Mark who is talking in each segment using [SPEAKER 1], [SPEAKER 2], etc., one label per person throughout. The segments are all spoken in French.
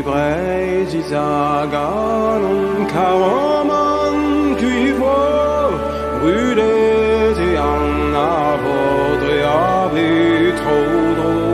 [SPEAKER 1] 이브레지 자가는 가와만 귀보 브레지 않나 보드야 비토도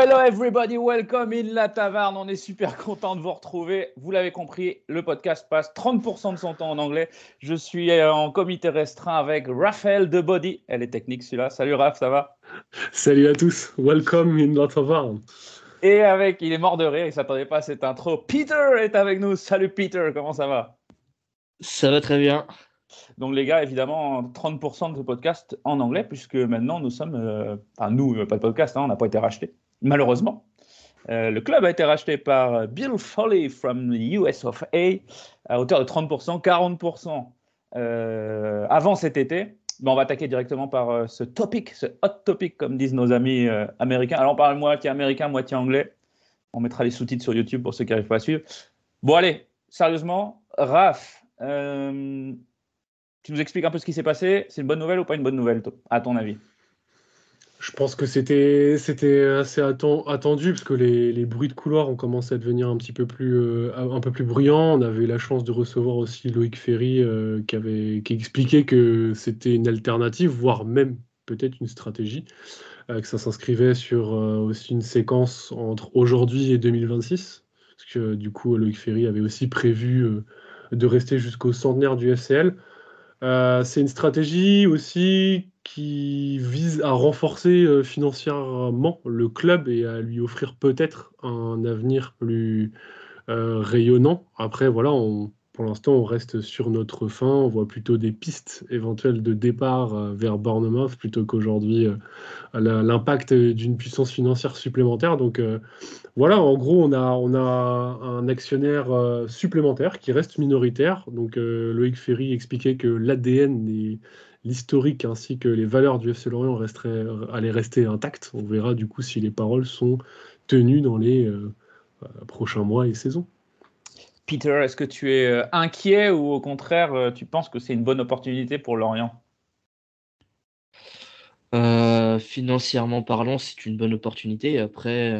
[SPEAKER 2] Hello everybody, welcome in la taverne. On est super content de vous retrouver. Vous l'avez compris, le podcast passe 30% de son temps en anglais. Je suis en comité restreint avec Raphaël de Body. Elle est technique celui-là. Salut Raph, ça va?
[SPEAKER 3] Salut à tous, welcome in la taverne.
[SPEAKER 2] Et il est mort de rire, il ne s'attendait pas à cette intro. Peter est avec nous. Salut Peter, comment ça va?
[SPEAKER 4] Ça va très bien.
[SPEAKER 2] Donc les gars, évidemment, 30% de ce podcast en anglais, puisque maintenant nous sommes, pas le podcast, on n'a pas été racheté, malheureusement. Le club a été racheté par Bill Foley from the US of A à hauteur de 30%, 40% avant cet été. Mais on va attaquer directement par ce hot topic, comme disent nos amis américains. Alors on parle moitié américain, moitié anglais. On mettra les sous-titres sur YouTube pour ceux qui n'arrivent pas à suivre. Bon allez, sérieusement, Raph, tu nous expliques un peu ce qui s'est passé. C'est une bonne nouvelle ou pas une bonne nouvelle, à ton avis?
[SPEAKER 3] Je pense que c'était assez attendu parce que les bruits de couloir ont commencé à devenir un peu plus bruyants. On avait la chance de recevoir aussi Loïc Ferry qui expliquait que c'était une alternative, voire même peut-être une stratégie, que ça s'inscrivait sur aussi une séquence entre aujourd'hui et 2026. Parce que du coup, Loïc Ferry avait aussi prévu de rester jusqu'au centenaire du FCL. C'est une stratégie aussi qui vise à renforcer financièrement le club et à lui offrir peut-être un avenir plus rayonnant. Après, voilà, pour l'instant, on reste sur notre fin. On voit plutôt des pistes éventuelles de départ vers Bournemouth plutôt qu'aujourd'hui l'impact d'une puissance financière supplémentaire. Donc voilà, en gros, on a un actionnaire supplémentaire qui reste minoritaire. Donc Loïc Ferry expliquait que l'ADN et l'historique ainsi que les valeurs du FC Lorient allaient rester intactes. On verra du coup si les paroles sont tenues dans les prochains mois et saisons.
[SPEAKER 2] Peter, est-ce que tu es inquiet ou au contraire, tu penses que c'est une bonne opportunité pour Lorient?
[SPEAKER 4] Financièrement parlant, c'est une bonne opportunité. Après,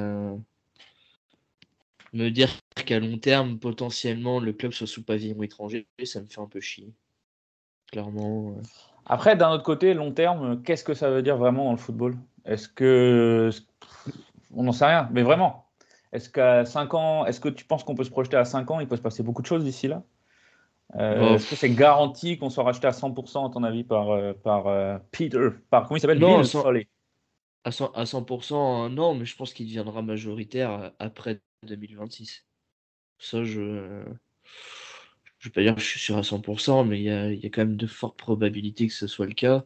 [SPEAKER 4] me dire qu'à long terme, potentiellement, le club soit sous pavillon étranger, ça me fait un peu chier. Clairement.
[SPEAKER 2] Après, d'un autre côté, long terme, qu'est-ce que ça veut dire vraiment dans le football? Est-ce que... On n'en sait rien, mais vraiment. Est-ce qu'à 5 ans, est-ce que tu penses qu'on peut se projeter à 5 ans? Il peut se passer beaucoup de choses d'ici là. Est-ce que c'est garanti qu'on soit racheté à 100% à ton avis par Peter, comment il s'appelle?
[SPEAKER 4] Non,
[SPEAKER 2] Bill Foley.
[SPEAKER 4] À 100%, non, mais je pense qu'il deviendra majoritaire après 2026. Ça, je vais pas dire que je suis sûr à 100%, mais il y a quand même de fortes probabilités que ce soit le cas.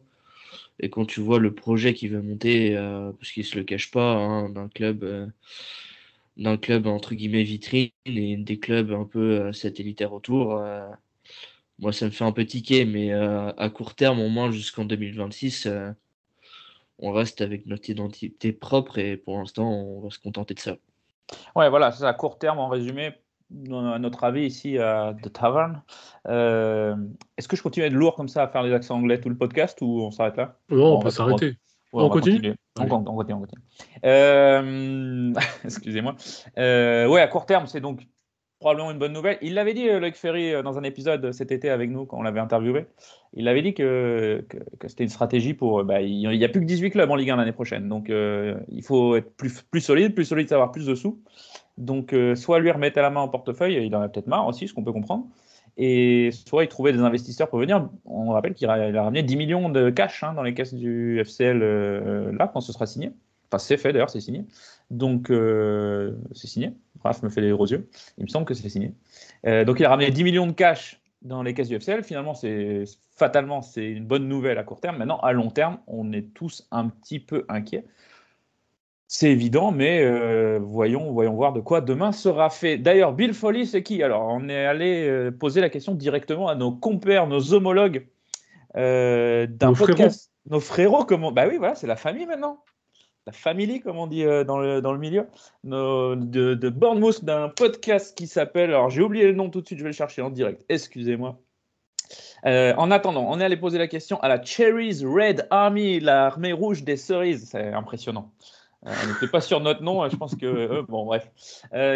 [SPEAKER 4] Et quand tu vois le projet qu'il veut monter, parce qu'il se le cache pas, hein, d'un club entre guillemets vitrine et des clubs un peu satellitaires autour, moi ça me fait un peu tiquer, mais à court terme, au moins jusqu'en 2026, on reste avec notre identité propre et pour l'instant, on va se contenter de ça.
[SPEAKER 2] Ouais, voilà, c'est ça, à court terme, en résumé, à notre avis ici à The Tavern. Est-ce que je continue à être lourd comme ça, à faire les accents anglais tout le podcast ou on s'arrête là?
[SPEAKER 3] Non, on peut s'arrêter.
[SPEAKER 2] Ouais,
[SPEAKER 3] On
[SPEAKER 2] va
[SPEAKER 3] continue
[SPEAKER 2] continuer. On
[SPEAKER 3] Allez.
[SPEAKER 2] continue. Excusez-moi. Ouais, à court terme, c'est donc probablement une bonne nouvelle. Il l'avait dit, Loïc Ferry, dans un épisode cet été avec nous, quand on l'avait interviewé. Il avait dit que c'était une stratégie pour. Il n'y a plus que 18 clubs en Ligue 1 l'année prochaine. Donc, il faut être plus solide, avoir plus de sous. Donc, soit lui remettre la main au portefeuille, il en a peut-être marre aussi, ce qu'on peut comprendre. Et soit il trouvait des investisseurs pour venir. On rappelle qu'il a ramené 10 millions de cash dans les caisses du FCL là, quand ce sera signé. Enfin, c'est fait d'ailleurs, c'est signé. Donc, c'est signé. Raph me fait les gros yeux. Il me semble que c'est signé. Donc, il a ramené 10 millions de cash dans les caisses du FCL. Finalement, fatalement, c'est une bonne nouvelle à court terme. Maintenant, à long terme, on est tous un petit peu inquiets. C'est évident, mais voyons voir de quoi demain sera fait. D'ailleurs, Bill Foley, c'est qui? Alors, on est allé poser la question directement à nos compères, nos homologues d'un podcast. Nos frérots, comment? Bah oui, voilà, c'est la famille maintenant. La famille, comme on dit dans le milieu. De Bournemouth, d'un podcast qui s'appelle. Alors, j'ai oublié le nom tout de suite, je vais le chercher en direct. Excusez-moi. En attendant, on est allé poser la question à la Cherries Red Army, l'armée rouge des cerises. C'est impressionnant. On n'était pas sur notre nom, je pense que bon bref,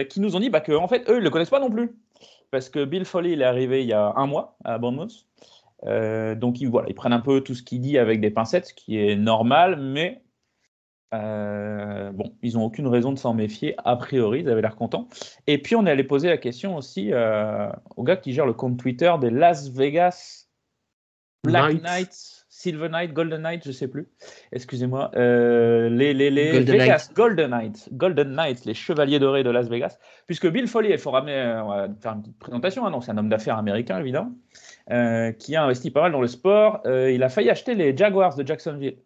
[SPEAKER 2] qui nous ont dit que en fait eux ils le connaissent pas non plus, parce que Bill Foley il est arrivé il y a un mois à Bournemouth, donc ils prennent un peu tout ce qu'il dit avec des pincettes, ce qui est normal, mais bon, ils n'ont aucune raison de s'en méfier a priori, ils avaient l'air contents. Et puis on est allé poser la question aussi au gars qui gère le compte Twitter des Las Vegas Black Knights. Silver Knight, Golden Knight, je sais plus. Excusez-moi. Les Vegas Golden Knights, les chevaliers dorés de Las Vegas. Puisque Bill Foley, il faut ramener, on va faire une petite présentation. Non, c'est un homme d'affaires américain, évidemment, qui a investi pas mal dans le sport. Il a failli acheter les Jaguars de Jacksonville.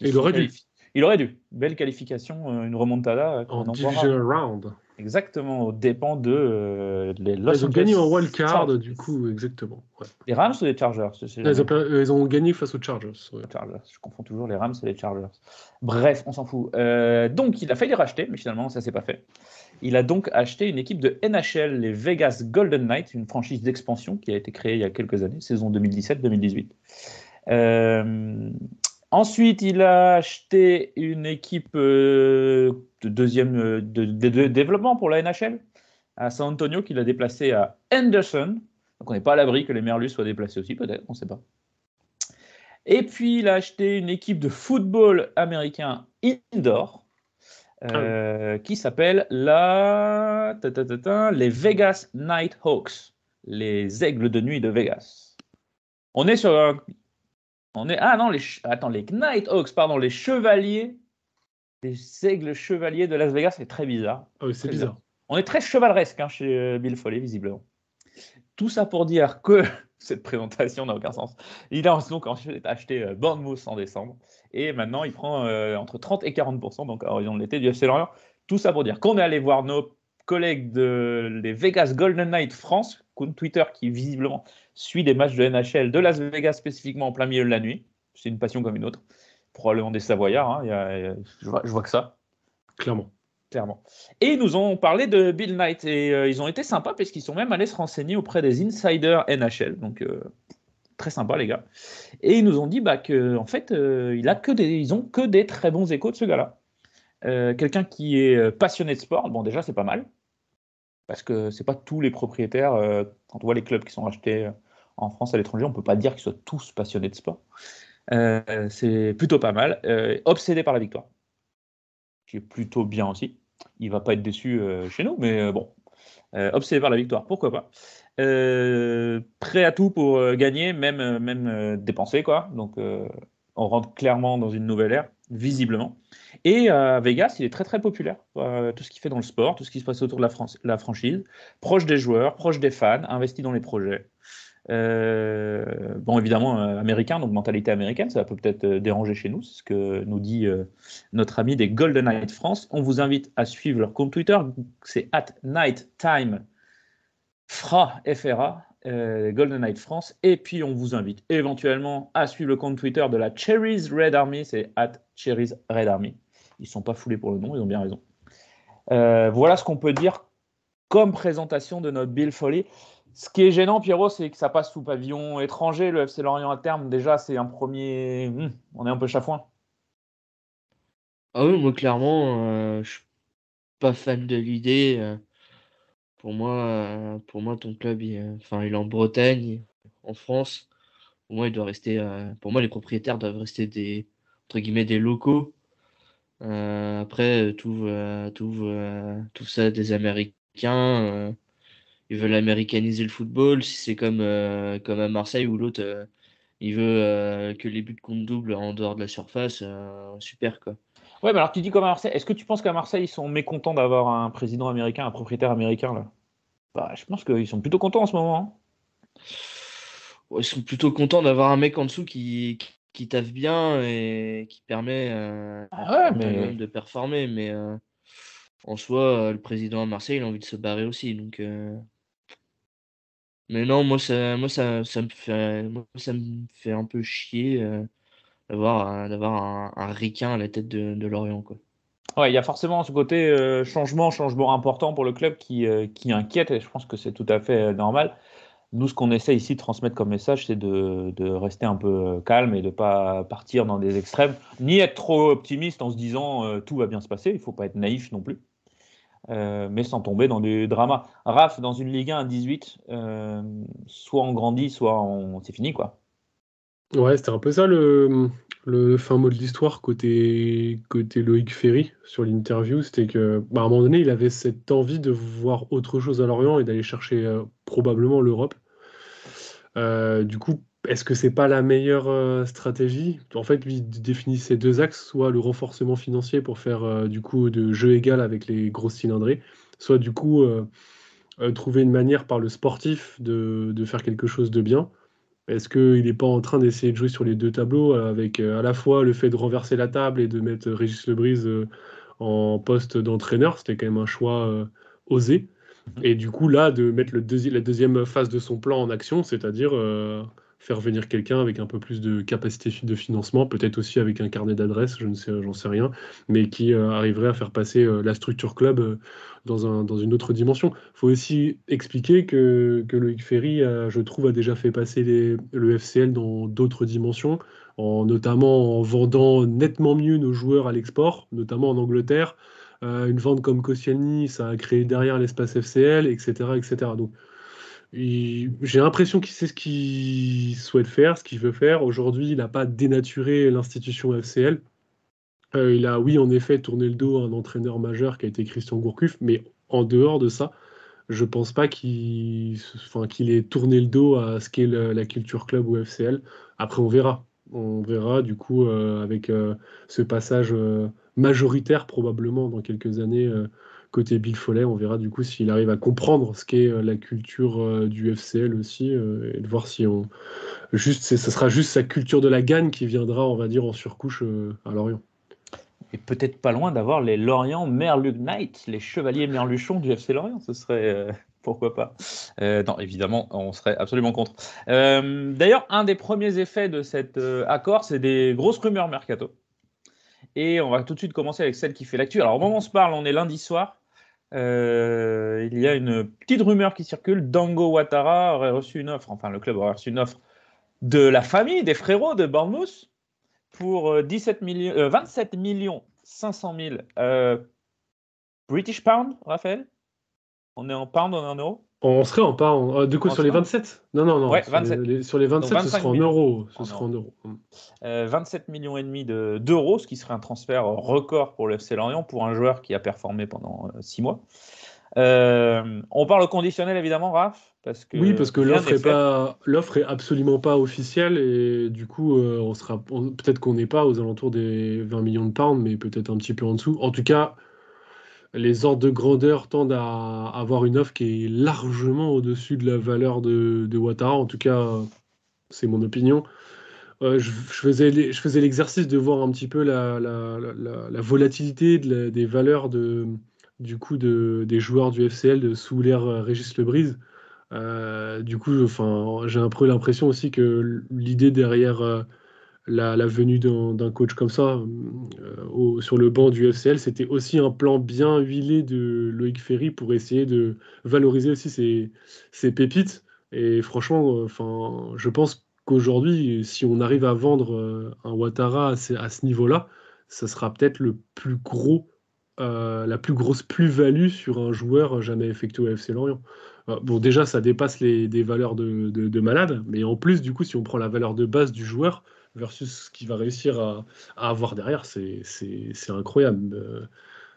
[SPEAKER 3] Il aurait dû.
[SPEAKER 2] Il aurait dû. Belle qualification, une remontada.
[SPEAKER 3] En divisional round.
[SPEAKER 2] Exactement, aux dépens de les Los
[SPEAKER 3] Ils ont gagné en wildcard, du coup, exactement. Ouais.
[SPEAKER 2] Les Rams ou les Chargers?
[SPEAKER 3] Ils ont gagné face aux Chargers. Ouais.
[SPEAKER 2] Je confonds toujours les Rams et les Chargers. Bref, on s'en fout. Donc, il a failli les racheter, mais finalement, ça ne s'est pas fait. Il a donc acheté une équipe de NHL, les Vegas Golden Knights, une franchise d'expansion qui a été créée il y a quelques années, saison 2017-2018. Ensuite, il a acheté une équipe de développement pour la NHL à San Antonio qu'il a déplacé à Henderson. Donc, on n'est pas à l'abri que les Merlus soient déplacés aussi, peut-être, on ne sait pas. Et puis, il a acheté une équipe de football américain indoor qui s'appelle les Vegas Nighthawks, les aigles de nuit de Vegas. On est sur un... les Nighthawks, pardon, les chevaliers, les aigles chevaliers de Las Vegas, c'est très bizarre.
[SPEAKER 3] Ah oui, c'est bizarre.
[SPEAKER 2] On est très chevaleresque chez Bill Foley, visiblement. Tout ça pour dire que cette présentation n'a aucun sens. Il a donc acheté Bournemouth en décembre, et maintenant il prend entre 30 et 40%, donc à horizon de l'été, du FC Lorient. Tout ça pour dire qu'on est allé voir nos collègues des Vegas Golden Knights France, compte Twitter qui visiblement suit des matchs de NHL de Las Vegas spécifiquement en plein milieu de la nuit. C'est une passion comme une autre. Probablement des Savoyards, je vois que ça.
[SPEAKER 3] Clairement.
[SPEAKER 2] Et ils nous ont parlé de Bill Knight, et ils ont été sympas parce qu'ils sont même allés se renseigner auprès des insiders NHL, donc très sympa les gars. Et ils nous ont dit qu'en fait ils ont que des très bons échos de ce gars-là. Quelqu'un qui est passionné de sport, bon déjà c'est pas mal, parce que c'est pas tous les propriétaires, quand on voit les clubs qui sont rachetés en France à l'étranger, on peut pas dire qu'ils soient tous passionnés de sport. C'est plutôt pas mal, obsédé par la victoire, qui est plutôt bien aussi. Il va pas être déçu chez nous, mais bon, obsédé par la victoire, pourquoi pas. Prêt à tout pour gagner, même dépenser, quoi. Donc, on rentre clairement dans une nouvelle ère, visiblement. Et à Vegas, il est très très populaire. Tout ce qu'il fait dans le sport, tout ce qui se passe autour de la franchise, proche des joueurs, proche des fans, investi dans les projets. Bon, évidemment, américain, donc mentalité américaine, ça peut peut-être déranger chez nous, c'est ce que nous dit notre ami des Golden Knights France. On vous invite à suivre leur compte Twitter, c'est @nighttime FRA, Golden Knights France, et puis on vous invite éventuellement à suivre le compte Twitter de la Cherries Red Army, c'est @Cherries Red Army. Ils ne sont pas foulés pour le nom, ils ont bien raison. Voilà ce qu'on peut dire comme présentation de notre Bill Foley. Ce qui est gênant, Pierrot, c'est que ça passe sous pavillon étranger. Le FC Lorient à terme, déjà, c'est un premier... on est un peu chafouin.
[SPEAKER 4] Ah oui, moi clairement, je suis pas fan de l'idée. Pour moi, ton club, enfin, il est en Bretagne, en France. Pour moi, il doit rester. Pour moi, les propriétaires doivent rester des entre guillemets des locaux. Après, tout ça des Américains. Ils veulent américaniser le football. Si c'est comme à Marseille où l'autre il veut que les buts comptent double en dehors de la surface, super quoi.
[SPEAKER 2] Ouais, mais alors tu dis comme à Marseille, est-ce que tu penses qu'à Marseille, ils sont mécontents d'avoir un président américain, un propriétaire américain là? Bah, je pense qu'ils sont plutôt contents en ce moment, hein.
[SPEAKER 4] Ouais, ils sont plutôt contents d'avoir un mec en dessous qui taffe bien et qui permet
[SPEAKER 2] Ah ouais,
[SPEAKER 4] au Tottenham
[SPEAKER 2] mais
[SPEAKER 4] de performer. Mais en soi, le président à Marseille, il a envie de se barrer aussi. Donc, mais non, ça me fait un peu chier d'avoir un ricain à la tête de Lorient, quoi.
[SPEAKER 2] ouais, il y a forcément ce côté changement important pour le club qui inquiète, et je pense que c'est tout à fait normal. Nous, ce qu'on essaie ici de transmettre comme message, c'est de rester un peu calme et de ne pas partir dans des extrêmes, ni être trop optimiste en se disant tout va bien se passer. Il ne faut pas être naïf non plus, mais sans tomber dans des dramas. Raph, dans une Ligue 1 à 18, soit on grandit, c'est fini, quoi.
[SPEAKER 3] Ouais, c'était un peu ça le fin mot de l'histoire côté Loïc Ferry sur l'interview. C'était que, bah, à un moment donné, il avait cette envie de voir autre chose à Lorient et d'aller chercher probablement l'Europe. Du coup, est-ce que c'est pas la meilleure stratégie? En fait, lui il définit ces deux axes, soit le renforcement financier pour faire du coup de jeu égal avec les grosses cylindrées, soit du coup trouver une manière par le sportif de faire quelque chose de bien. Est-ce qu'il n'est pas en train d'essayer de jouer sur les deux tableaux avec à la fois le fait de renverser la table et de mettre Régis Lebrise en poste d'entraîneur? C'était quand même un choix osé.
[SPEAKER 2] Mhm.
[SPEAKER 3] Et du coup, là, de mettre la deuxième phase de son plan en action, c'est-à-dire faire venir quelqu'un avec un peu plus de capacité de financement, peut-être aussi avec un carnet d'adresses, j'en sais rien, mais qui arriverait à faire passer la structure club dans une autre dimension. Il faut aussi expliquer que Loïc Ferry, je trouve, a déjà fait passer le FCL dans d'autres dimensions, notamment en vendant nettement mieux nos joueurs à l'export, notamment en Angleterre. Une vente comme Koscielny, ça a créé derrière l'espace FCL, etc., etc. Donc, j'ai l'impression qu'il sait ce qu'il souhaite faire, ce qu'il veut faire. Aujourd'hui, il n'a pas dénaturé l'institution FCL. Il a, oui, en effet, tourné le dos à un entraîneur majeur qui a été Christian Gourcuff, mais en dehors de ça, je pense pas qu'il ait tourné le dos à ce qu'est la culture club ou FCL. Après, on verra. On verra, du coup, avec ce passage majoritaire, probablement, dans quelques années, côté Bill Foley, on verra, du coup, s'il arrive à comprendre ce qu'est la culture du FCL aussi, et de voir si ça sera juste sa culture de la gagne qui viendra, on va dire, en surcouche à Lorient.
[SPEAKER 2] Et peut-être pas loin d'avoir les Lorient Merluc Knights, les chevaliers merluchons du FC Lorient. Ce serait pourquoi pas. Non, évidemment, on serait absolument contre. D'ailleurs, un des premiers effets de cet accord, c'est des grosses rumeurs mercato. Et on va tout de suite commencer avec celle qui fait l'actu. Alors, au moment où on se parle, on est lundi soir. Il y a une petite rumeur qui circule. Dango Ouattara aurait reçu une offre, enfin le club aurait reçu une offre de la famille, des frérots de Bournemouth pour 27 millions 500 000 British Pound, Raphaël. On est en pound, on est en euros.
[SPEAKER 3] On serait en pas de quoi
[SPEAKER 2] On
[SPEAKER 3] sur les
[SPEAKER 2] serait en-
[SPEAKER 3] 27? Non, non, non.
[SPEAKER 2] Ouais,
[SPEAKER 3] Sur
[SPEAKER 2] 27.
[SPEAKER 3] sur les
[SPEAKER 2] Donc
[SPEAKER 3] 27, ce
[SPEAKER 2] 25
[SPEAKER 3] sera en
[SPEAKER 2] millions
[SPEAKER 3] euros. Ce
[SPEAKER 2] en
[SPEAKER 3] sera en
[SPEAKER 2] euros.
[SPEAKER 3] euros.
[SPEAKER 2] 27 millions et demi d'euros, ce qui serait un transfert record pour le FC Lorient, pour un joueur qui a performé pendant 6 mois. On parle au conditionnel, évidemment, Raph, parce
[SPEAKER 3] Oui,
[SPEAKER 2] que
[SPEAKER 3] parce que
[SPEAKER 2] rien n'est fait.
[SPEAKER 3] l'offre est absolument pas officielle et du coup, peut-être qu'on n'est pas aux alentours des 20 millions de pounds, mais peut-être un petit peu en dessous. En tout cas, les ordres de grandeur tendent à avoir une offre qui est largement au-dessus de la valeur de Ouattara. En tout cas, c'est mon opinion. Je faisais l'exercice de voir un petit peu la volatilité des valeurs du coup des joueurs du FCL sous l'ère Régis Lebrise. Du coup, enfin, j'ai un peu l'impression aussi que l'idée derrière la venue d'un coach comme ça sur le banc du FCL, c'était aussi un plan bien huilé de Loïc Ferry pour essayer de valoriser aussi ses pépites. Et franchement, je pense qu'aujourd'hui, si on arrive à vendre un Ouattara à ce niveau-là, ça sera peut-être la plus grosse plus-value sur un joueur jamais effectué au FC Lorient. Bon, déjà, ça dépasse des valeurs de malade, mais en plus, du coup, si on prend la valeur de base du joueur versus ce qu'il va réussir à avoir derrière, c'est incroyable.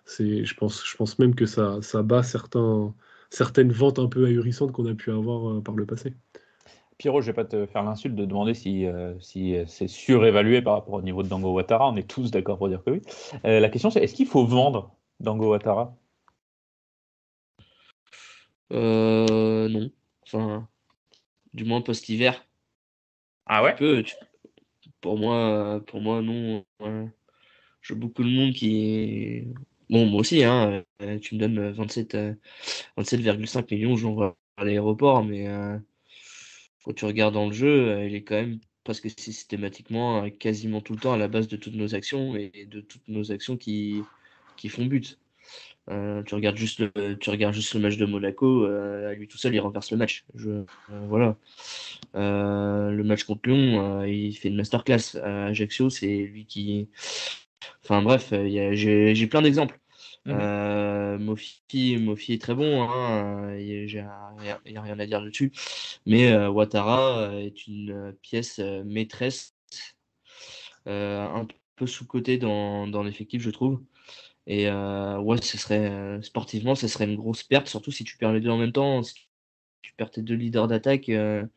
[SPEAKER 3] Je pense même que ça bat certaines ventes un peu ahurissantes qu'on a pu avoir par le passé.
[SPEAKER 2] Pierrot, je vais pas te faire l'insulte de demander si c'est surévalué par rapport au niveau de Dango Ouattara. On est tous d'accord pour dire que oui. La question, c'est est-ce qu'il faut vendre Dango Ouattara?
[SPEAKER 4] Non. Enfin, du moins post-hiver.
[SPEAKER 2] Ah ouais?
[SPEAKER 4] Pour moi, non. Je vois beaucoup de monde qui. Bon, moi aussi, hein. Tu me donnes 27,5 millions, je l'envoie à l'aéroport, mais quand tu regardes dans le jeu, il est quand même presque systématiquement, quasiment tout le temps à la base de toutes nos actions et de toutes nos actions qui font but. Tu regardes juste le match de Monaco, à lui tout seul, il renverse le match. Voilà. Le match contre Lyon, il fait une masterclass. À Ajaccio, c'est lui qui. Enfin bref, j'ai plein d'exemples. Mofi est très bon, hein, il n'y a rien à dire là-dessus. Mais Ouattara est une pièce maîtresse, un peu sous-cotée dans l'effectif, je trouve. Et ouais, sportivement, ce serait une grosse perte, surtout si tu perds les deux en même temps. Si tu perds tes deux leaders d'attaque.
[SPEAKER 2] Alors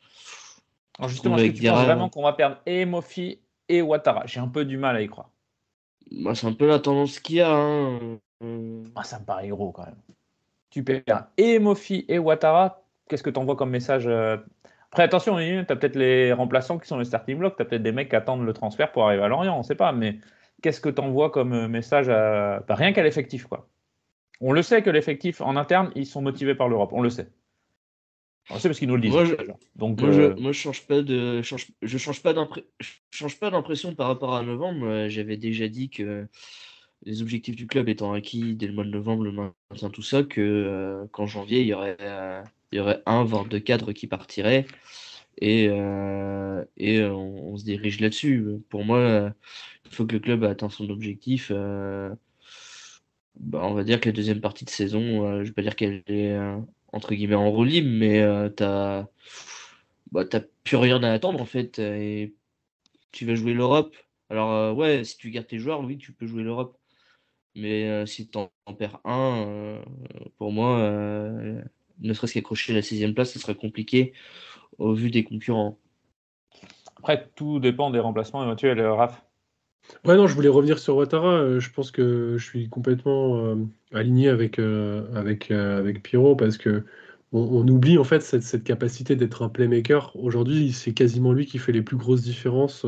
[SPEAKER 2] justement, est-ce que tu penses vraiment qu'on va perdre et Mofi et Ouattara? J'ai un peu du mal à y croire.
[SPEAKER 4] Bah, c'est un peu la tendance qu'il y a. Hein.
[SPEAKER 2] Ça me paraît gros quand même. Tu perds et Mofi et Ouattara. Qu'est-ce que tu envoies comme message? Après, attention, tu as peut-être les remplaçants qui sont les starting blocks. Tu as peut-être des mecs qui attendent le transfert pour arriver à Lorient. On ne sait pas. Mais qu'est-ce que tu envoies comme message rien qu'à l'effectif, quoi. On le sait que l'effectif en interne, ils sont motivés par l'Europe. On le sait. On le sait parce qu'ils nous le disent.
[SPEAKER 4] Moi, je change pas d'impression par rapport à novembre. J'avais déjà dit que les objectifs du club étant acquis dès le mois de novembre, le maintien, tout ça, que qu'en janvier, il y aurait un, voire deux cadres qui partiraient. Et on se dirige là-dessus. Pour moi, il faut que le club ait atteint son objectif. On va dire que la deuxième partie de saison, je ne vais pas dire qu'elle est entre guillemets en roue libre, mais t'as plus rien à attendre en fait. Et tu vas jouer l'Europe. Alors ouais, si tu gardes tes joueurs, oui, tu peux jouer l'Europe. Mais si tu en perds un, pour moi, ne serait-ce qu'accrocher la 6e place, ce serait compliqué au vu des concurrents.
[SPEAKER 2] Après, tout dépend des remplacements éventuels, Raph.
[SPEAKER 3] Ouais, non, je voulais revenir sur Ouattara. Je pense que je suis complètement aligné avec Pierrot parce que on oublie en fait cette capacité d'être un playmaker. Aujourd'hui, c'est quasiment lui qui fait les plus grosses différences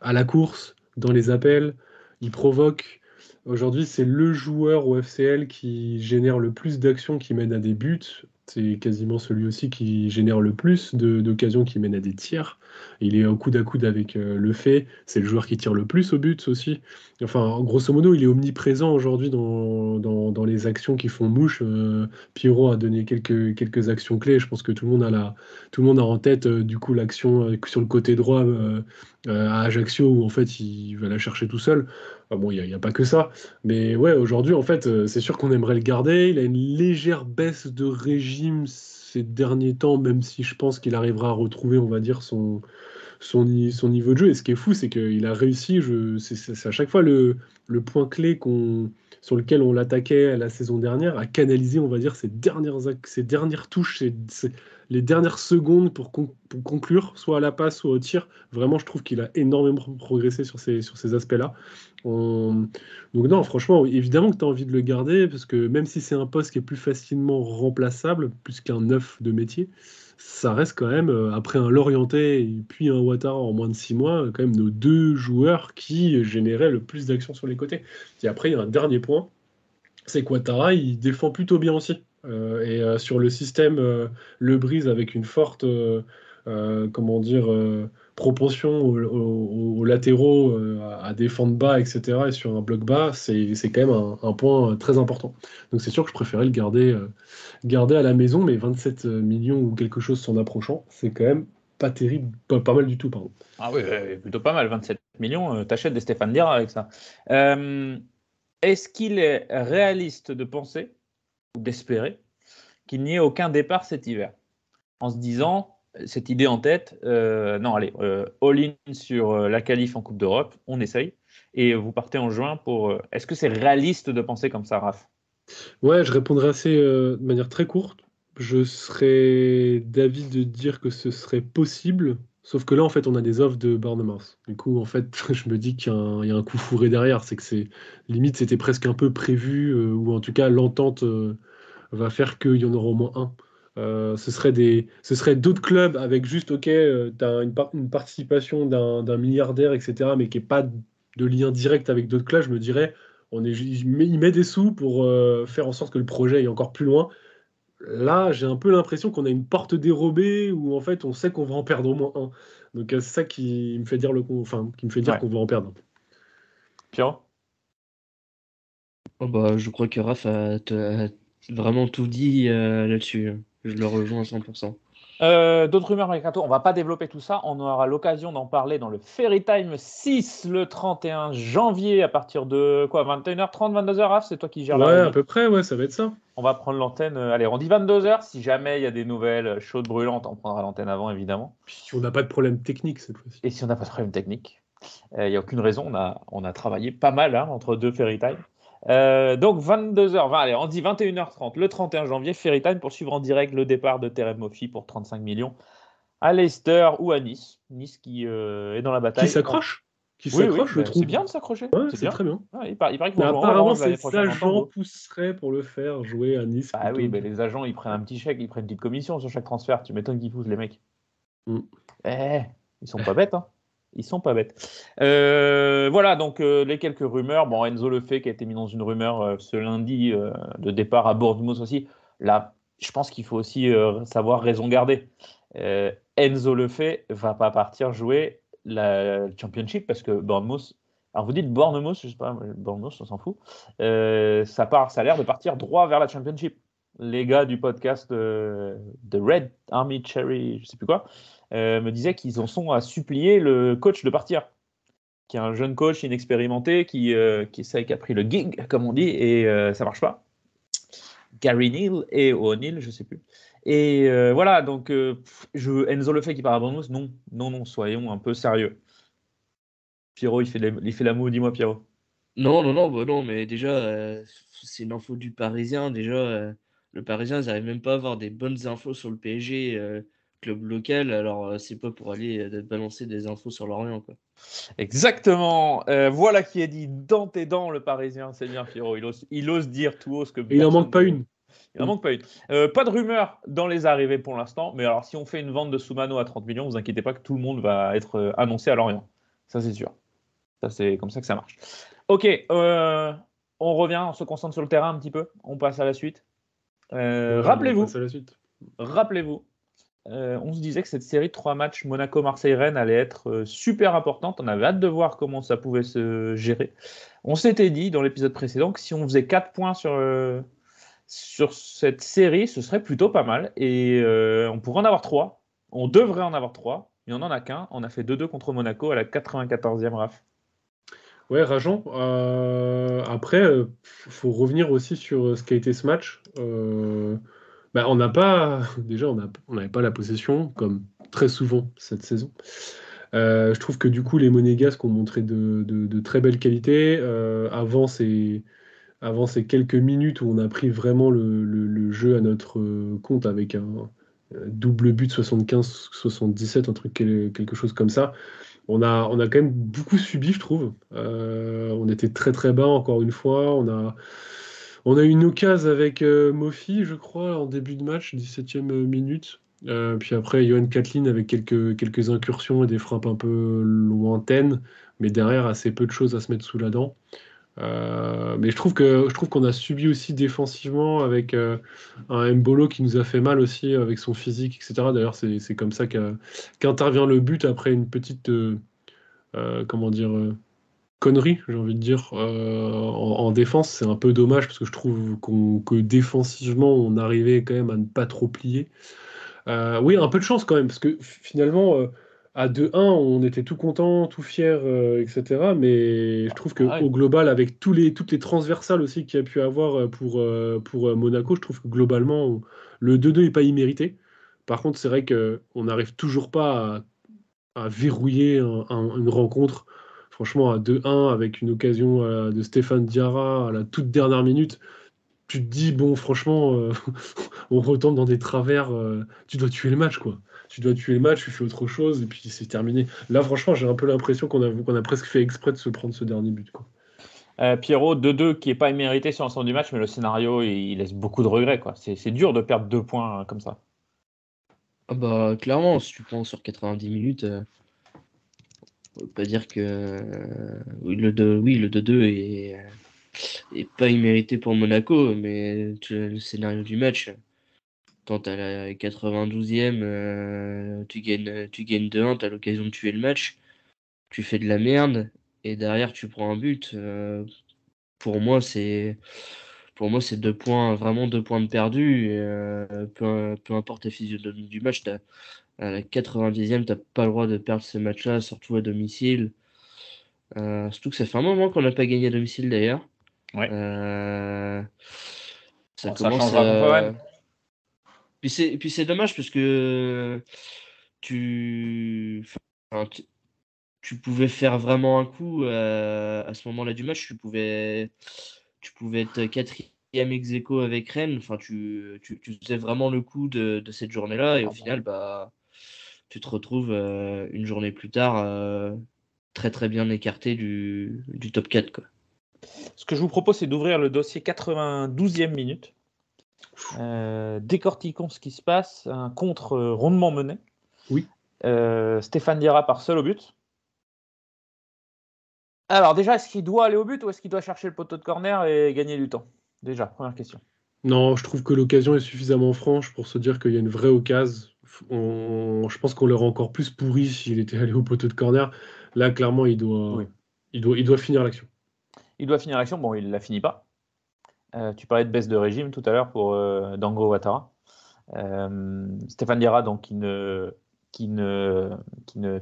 [SPEAKER 3] à la course, dans les appels. Il provoque. Aujourd'hui, c'est le joueur au FCL qui génère le plus d'actions qui mènent à des buts. C'est quasiment celui aussi qui génère le plus d'occasions qui mènent à des tirs. Il est au coude à coude avec Le Fait. C'est le joueur qui tire le plus au but aussi. Enfin, grosso modo, il est omniprésent aujourd'hui dans les actions qui font mouche. Pierrot a donné quelques actions clés. Je pense que tout le monde a en tête du coup l'action sur le côté droit à Ajaccio où en fait il va la chercher tout seul. Bon, il n'y a pas que ça. Mais ouais, aujourd'hui, en fait, c'est sûr qu'on aimerait le garder. Il a une légère baisse de régime ces derniers temps, même si je pense qu'il arrivera à retrouver, on va dire, son niveau de jeu. Et ce qui est fou, c'est qu'il a réussi, c'est à chaque fois le point clé sur lequel on l'attaquait la saison dernière, à canaliser, on va dire, ces dernières touches, les dernières secondes pour conclure, soit à la passe, soit au tir. Vraiment, je trouve qu'il a énormément progressé sur ces aspects-là. Donc non, franchement, évidemment que tu as envie de le garder, parce que même si c'est un poste qui est plus facilement remplaçable, plus qu'un neuf de métier, ça reste quand même, après un Lorientais et puis un Ouattara en moins de 6 mois, quand même nos deux joueurs qui généraient le plus d'actions sur les côtés. Et après, il y a un dernier point, c'est qu'Ouattara, il défend plutôt bien aussi. Sur le système Le Brise avec une forte comment dire, propension aux latéraux à défendre bas, etc. Et sur un bloc bas, c'est quand même un point très important. Donc c'est sûr que je préférais le garder à la maison, mais 27 millions ou quelque chose s'en approchant, c'est quand même pas terrible, pas mal du tout, pardon.
[SPEAKER 2] Ah oui, plutôt pas mal, 27 millions, t'achètes des Stéphane Dira avec ça. Est-ce qu'il est réaliste de penser, ou d'espérer, qu'il n'y ait aucun départ cet hiver? En se disant, cette idée en tête, non, allez, all-in sur la qualif en Coupe d'Europe, on essaye, et vous partez en juin pour... Est-ce que c'est réaliste de penser comme ça, Raph?
[SPEAKER 3] Ouais, je répondrai assez de manière très courte. Je serais d'avis de dire que ce serait possible, sauf que là, en fait, on a des offres de Bournemouth. Du coup, en fait, je me dis il y a un coup fourré derrière. C'est que limite, c'était presque un peu prévu, ou en tout cas, l'entente va faire qu'il y en aura au moins un. Ce serait d'autres clubs avec juste, ok, t'as une participation d'un milliardaire, etc., mais qui n'est pas de lien direct avec d'autres clubs. Je me dirais, il met des sous pour faire en sorte que le projet aille encore plus loin. Là, j'ai un peu l'impression qu'on a une porte dérobée où en fait on sait qu'on va en perdre au moins un. Donc c'est ça qui me fait dire qui me fait dire
[SPEAKER 2] Ouais.
[SPEAKER 3] qu'on va en perdre.
[SPEAKER 2] Pierrot?
[SPEAKER 4] Oh bah, je crois que Raph a vraiment tout dit là-dessus. Je le rejoins à 100%.
[SPEAKER 2] D'autres rumeurs mercato, on va pas développer tout ça, on aura l'occasion d'en parler dans le Ferry Time 6 le 31 janvier à partir de quoi, 21h30, 22h, Raph, c'est toi qui gères la
[SPEAKER 3] Ouais, à
[SPEAKER 2] régie.
[SPEAKER 3] peu près, ouais, ça va être ça.
[SPEAKER 2] On va prendre l'antenne, allez, on dit 22h, si jamais il y a des nouvelles chaudes brûlantes, on prendra l'antenne avant évidemment.
[SPEAKER 3] Puis on n'a pas de problème technique cette fois-ci.
[SPEAKER 2] Et si on n'a pas de problème technique, il n'y a aucune raison, on a travaillé pas mal hein, entre deux Ferry Time. Donc 22h, allez, on dit 21h30 le 31 janvier, Ferry Time pour suivre en direct le départ de Terem Moffi pour 35 millions à Leicester ou à Nice. Nice qui est dans la bataille.
[SPEAKER 3] Qui s'accroche
[SPEAKER 2] Oui,
[SPEAKER 3] s'accroche, je
[SPEAKER 2] bah,
[SPEAKER 3] trouve.
[SPEAKER 2] c'est bien de s'accrocher.
[SPEAKER 3] Ouais,
[SPEAKER 2] c'est
[SPEAKER 3] c'est
[SPEAKER 2] bien.
[SPEAKER 3] très bien.
[SPEAKER 2] Ouais, il paraît qu'ils
[SPEAKER 3] Mais
[SPEAKER 2] vont jouer en
[SPEAKER 3] apparemment,
[SPEAKER 2] Orange l'année
[SPEAKER 3] ces
[SPEAKER 2] prochaine. en
[SPEAKER 3] agents
[SPEAKER 2] Tango.
[SPEAKER 3] pousseraient pour le faire jouer à Nice.
[SPEAKER 2] Bah
[SPEAKER 3] plutôt
[SPEAKER 2] oui,
[SPEAKER 3] que-
[SPEAKER 2] mais les agents, ils prennent un petit chèque, ils prennent une petite commission sur chaque transfert. Tu m'étonnes qu'ils poussent les mecs.
[SPEAKER 3] Mm.
[SPEAKER 2] Ils sont pas bêtes, hein. Ils sont pas bêtes. Voilà, donc les quelques rumeurs. Bon, Enzo Lefebvre qui a été mis dans une rumeur ce lundi de départ à Bournemouth aussi. Là, je pense qu'il faut aussi savoir raison garder. Enzo Lefebvre va pas partir jouer la Championship parce que Bournemouth. Alors vous dites Bournemouth, je sais pas, Bournemouth, on s'en fout. Ça a l'air de partir droit vers la Championship. Les gars du podcast The Red Army Cherry, je sais plus quoi, me disaient qu'ils en sont à supplier le coach de partir, qui est un jeune coach inexpérimenté qui a pris le gig, comme on dit, et ça marche pas. Gary Neal et O'Neill, je sais plus. Et voilà, donc Enzo Lefebvre qui part à Bournemouth, non, soyons un peu sérieux. Pierrot, il fait la moue, dis-moi Pierrot.
[SPEAKER 4] Non, mais déjà, c'est une info du Parisien. Déjà, le Parisien, ils n'arrivent même pas à avoir des bonnes infos sur le PSG, club local. Alors, c'est pas pour aller balancer des infos sur Lorient, quoi.
[SPEAKER 2] Exactement. Voilà qui est dit dans tes dents, le Parisien. C'est bien, Pierrot. Il ose dire tout haut ce que.
[SPEAKER 3] Et il n'en manque pas une.
[SPEAKER 2] Il n'en manque pas une. Pas de rumeur dans les arrivées pour l'instant. Mais alors, si on fait une vente de Soumano à 30 millions, vous inquiétez pas que tout le monde va être annoncé à Lorient. Ça, c'est sûr. Ça, c'est comme ça que ça marche. Ok. On revient, on se concentre sur le terrain un petit peu. On passe à la suite. Rappelez-vous.
[SPEAKER 3] On passe à la suite.
[SPEAKER 2] Rappelez-vous. On se disait que cette série de 3 matchs Monaco-Marseille-Rennes allait être super importante. On avait hâte de voir comment ça pouvait se gérer. On s'était dit dans l'épisode précédent que si on faisait 4 points sur cette série, ce serait plutôt pas mal. Et on pourrait en avoir 3. On devrait en avoir 3. Il n'y en a qu'un. On a fait 2-2 contre Monaco à la 94e RAF.
[SPEAKER 3] Ouais, rageant. Après, faut revenir aussi sur ce qu'a été ce match. On n'a pas, déjà, on n'avait pas la possession, comme très souvent cette saison. Je trouve que du coup, les Monégasques ont montré de très belles qualités. Avant ces quelques minutes où on a pris vraiment le jeu à notre compte avec un double but 75-77, un truc quelque chose comme ça. On a quand même beaucoup subi, je trouve. On était très très bas encore une fois. On a eu une occasion avec Moffi, je crois, en début de match, 17e minute. Puis après, Johan Katlin avec quelques incursions et des frappes un peu lointaines, mais derrière, assez peu de choses à se mettre sous la dent. Mais je trouve qu'on a subi aussi défensivement avec un Mbolo qui nous a fait mal aussi avec son physique, etc. D'ailleurs, c'est comme ça qu'intervient le but après une petite connerie, j'ai envie de dire, en défense. C'est un peu dommage parce que je trouve que défensivement, on arrivait quand même à ne pas trop plier. Oui, un peu de chance quand même, parce que finalement, à 2-1, on était tout content, tout fier, etc. Mais je trouve
[SPEAKER 2] Ah
[SPEAKER 3] qu'au
[SPEAKER 2] ouais.
[SPEAKER 3] global, avec toutes les transversales aussi qu'il y a pu avoir pour Monaco, je trouve que globalement, le 2-2 n'est pas immérité. Par contre, c'est vrai qu'on n'arrive toujours pas à verrouiller une rencontre. Franchement, à 2-1, avec une occasion de Stéphane Diarra à la toute dernière minute, tu te dis, bon, franchement, on retombe dans des travers. Tu dois tuer le match, quoi. Tu dois tuer le match, tu fais autre chose, et puis c'est terminé. Là, franchement, j'ai un peu l'impression qu'on a presque fait exprès de se prendre ce dernier but, quoi.
[SPEAKER 2] Pierrot, 2-2 qui n'est pas immérité sur l'ensemble du match, mais le scénario, il laisse beaucoup de regrets, quoi. C'est dur de perdre 2 points comme ça.
[SPEAKER 4] Ah bah, clairement, si tu prends sur 90 minutes, on peut pas dire que oui, le 2-2 est pas immérité pour Monaco, mais le scénario du match, quand à la 92e, tu gagnes 2-1, tu as l'occasion de tuer le match, tu fais de la merde, et derrière tu prends un but. Pour moi, c'est 2 points, vraiment 2 points de perdu. Et, peu importe la physionomie du match, à la 90e, t'as pas le droit de perdre ce match-là, surtout à domicile. Surtout que ça fait un moment qu'on n'a pas gagné à domicile d'ailleurs.
[SPEAKER 2] Ouais.
[SPEAKER 4] Euh, ça
[SPEAKER 2] Bon, ça
[SPEAKER 4] commence
[SPEAKER 2] changera contre
[SPEAKER 4] à.
[SPEAKER 2] Rennes.
[SPEAKER 4] Puis c'est dommage parce que tu. Enfin, tu pouvais faire vraiment un coup à ce moment-là du match. Tu pouvais être quatrième ex aequo avec Rennes. Enfin, tu faisais vraiment le coup de cette journée-là. Et au
[SPEAKER 2] Ah bah
[SPEAKER 4] final,
[SPEAKER 2] oui.
[SPEAKER 4] bah, tu te retrouves une journée plus tard très très bien écarté du top 4, quoi.
[SPEAKER 2] Ce que je vous propose, c'est d'ouvrir le dossier 92e minute. Décortiquons ce qui se passe. Un contre rondement mené.
[SPEAKER 3] Oui.
[SPEAKER 2] Stéphane Diarra part seul au but. Alors déjà, est-ce qu'il doit aller au but ou est-ce qu'il doit chercher le poteau de corner et gagner du temps? Déjà, première question.
[SPEAKER 3] Non, je trouve que l'occasion est suffisamment franche pour se dire qu'il y a une vraie occasion. Je pense qu'on l'aurait encore plus pourri s'il était allé au poteau de corner. Là, clairement,
[SPEAKER 2] Oui.
[SPEAKER 3] il doit finir l'action.
[SPEAKER 2] Il doit finir l'action. Bon, il ne la finit pas. Tu parlais de baisse de régime tout à l'heure pour Dango Ouattara. Stéphane Diarra, donc, qui ne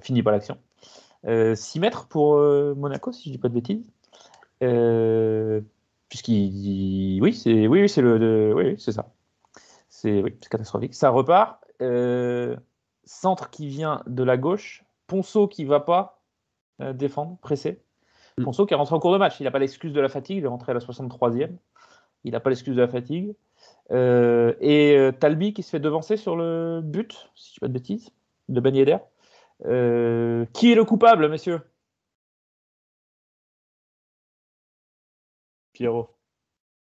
[SPEAKER 2] finit pas l'action. 6 mètres pour Monaco, si je ne dis pas de bêtises. Puisqu'il. Oui, c'est ça. C'est catastrophique. Ça repart. Centre qui vient de la gauche. Ponceau qui ne va pas défendre, pressé. Ponceau qui est rentré en cours de match. Il n'a pas l'excuse de la fatigue. Il est rentré à la 63e. Il n'a pas l'excuse de la fatigue. Et Talbi qui se fait devancer sur le but, si je ne dis pas de bêtises, de Ben Yedder. Qui est le coupable, messieurs? Pierrot.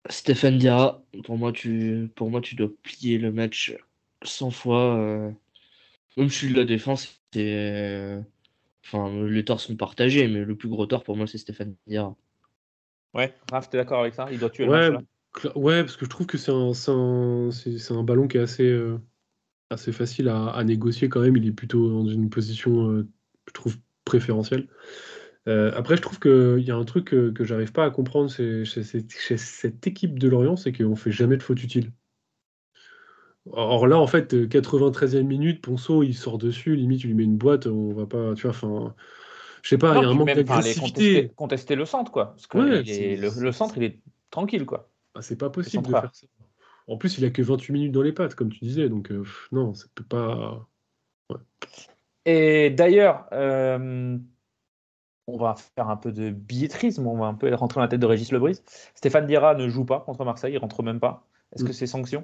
[SPEAKER 4] Stéphane Diarra, pour moi, tu dois plier le match 100 fois. Même si la défense, enfin, les torts sont partagés, mais le plus gros tort pour moi, c'est Stéphane Diarra.
[SPEAKER 2] Ouais, Raph, t'es d'accord avec ça? Il doit tuer le match
[SPEAKER 3] Ouais,
[SPEAKER 2] là.
[SPEAKER 3] ouais, parce que je trouve que c'est un ballon qui est assez facile à négocier quand même. Il est plutôt dans une position, je trouve, préférentielle. Après, je trouve qu'il y a un truc que j'arrive pas à comprendre chez cette équipe de Lorient, c'est qu'on fait jamais de faute utile. Or là, en fait, 93e minute, Ponceau, il sort dessus, limite, il lui met une boîte, on va pas, tu vois, enfin, je sais pas, il y
[SPEAKER 2] Non,
[SPEAKER 3] a un
[SPEAKER 2] puis
[SPEAKER 3] manque
[SPEAKER 2] même aller
[SPEAKER 3] d'agressivité.
[SPEAKER 2] contester le centre, quoi. Parce que
[SPEAKER 3] Ouais,
[SPEAKER 2] le centre, il est tranquille, quoi.
[SPEAKER 3] c'est pas
[SPEAKER 2] C'est son
[SPEAKER 3] possible de
[SPEAKER 2] frère.
[SPEAKER 3] faire ça. En plus, il a que 28 minutes dans les pattes, comme tu disais, donc non, ça peut pas. Ouais.
[SPEAKER 2] Et d'ailleurs, on va faire un peu de billetterisme, on va un peu rentrer dans la tête de Régis Lebris. Stéphane Diarra ne joue pas contre Marseille, il rentre même pas. Est-ce que c'est sanction?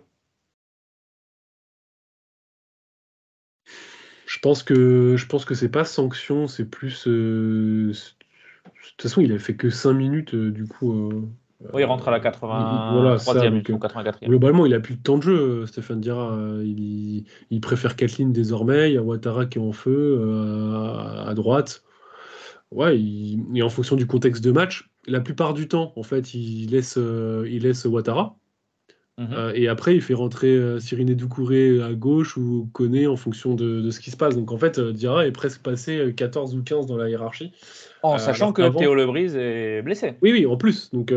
[SPEAKER 3] Je pense que c'est pas sanction, c'est plus. De toute façon, il a fait que 5 minutes, du coup.
[SPEAKER 2] Oui, il rentre à la
[SPEAKER 3] Voilà, ça.
[SPEAKER 2] 83e
[SPEAKER 3] Donc,
[SPEAKER 2] minute ou 84e.
[SPEAKER 3] globalement, il a plus de temps de jeu, Stéphane Diarra. Il préfère Kathleen désormais. Il y a Ouattara qui est en feu à droite. Ouais, et en fonction du contexte de match, la plupart du temps, en fait, il laisse Ouattara.
[SPEAKER 2] Mhm.
[SPEAKER 3] Et après, il fait rentrer Cyrine Doucouré à gauche ou Koné en fonction de ce qui se passe. Donc en fait, Diarra est presque passé 14 ou 15 dans la hiérarchie.
[SPEAKER 2] En sachant
[SPEAKER 3] Alors
[SPEAKER 2] que
[SPEAKER 3] qu'avant.
[SPEAKER 2] Théo Lebris est blessé.
[SPEAKER 3] Oui, oui, en plus. Donc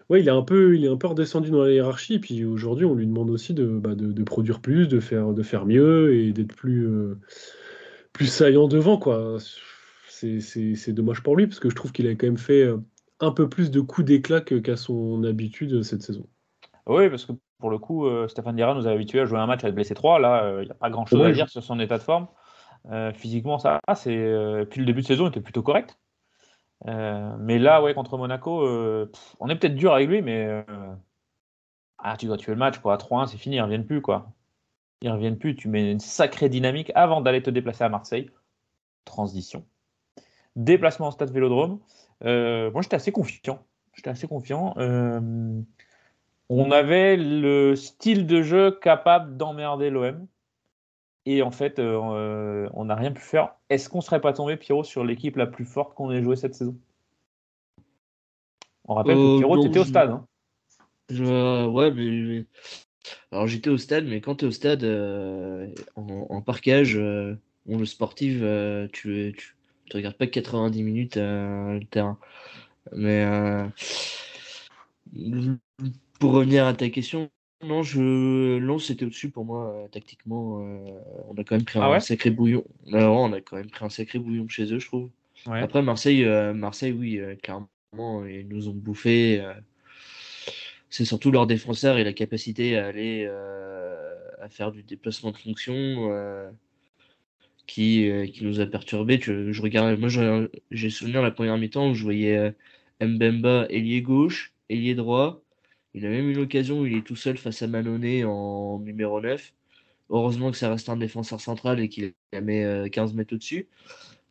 [SPEAKER 3] ouais, il est un peu redescendu dans la hiérarchie. Et puis aujourd'hui, on lui demande aussi de produire plus, de faire mieux et d'être plus saillant devant, quoi. C'est dommage pour lui parce que je trouve qu'il a quand même fait un peu plus de coups d'éclat qu'à son habitude cette saison.
[SPEAKER 2] Oui, parce que pour le coup, Stéphane Guerra nous a habitués à jouer un match à être blessé 3. Là, il n'y a pas grand-chose à
[SPEAKER 3] Ouais,
[SPEAKER 2] dire sur son état de forme. Physiquement, ça va. Puis le début de saison était plutôt correct. Mais là, ouais, contre Monaco, on est peut-être dur avec lui, mais tu dois tuer le match, quoi. À 3-1, c'est fini, ils ne reviennent plus, quoi. Ils ne reviennent plus. Tu mets une sacrée dynamique avant d'aller te déplacer à Marseille. Transition. Déplacement au stade Vélodrome. Moi, j'étais assez confiant. On avait le style de jeu capable d'emmerder l'OM. Et en fait, on n'a rien pu faire. Est-ce qu'on ne serait pas tombé, Pierrot, sur l'équipe la plus forte qu'on ait jouée cette saison? On rappelle que Pierrot, tu
[SPEAKER 4] Non,
[SPEAKER 2] étais au stade. Hein.
[SPEAKER 4] ouais, mais alors j'étais au stade, mais quand tu es au stade en parquage, le sportif, tu regardes pas 90 minutes le terrain. Mais pour revenir à ta question, non, Lens c'était au-dessus pour moi tactiquement. On a quand même pris
[SPEAKER 2] Ah
[SPEAKER 4] un
[SPEAKER 2] ouais?
[SPEAKER 4] sacré bouillon. Alors, on a quand même pris un sacré bouillon chez eux, je trouve.
[SPEAKER 2] Ouais.
[SPEAKER 4] Après Marseille, oui, clairement, ils nous ont bouffé. C'est surtout leur défenseur et la capacité à aller à faire du déplacement de fonction qui nous a perturbés. Je regarde, moi, j'ai souvenir la première mi-temps où je voyais Mbemba ailier gauche, ailier droit. Il a même eu l'occasion où il est tout seul face à Manoné en numéro 9. Heureusement que ça reste un défenseur central et qu'il la met 15 mètres au-dessus.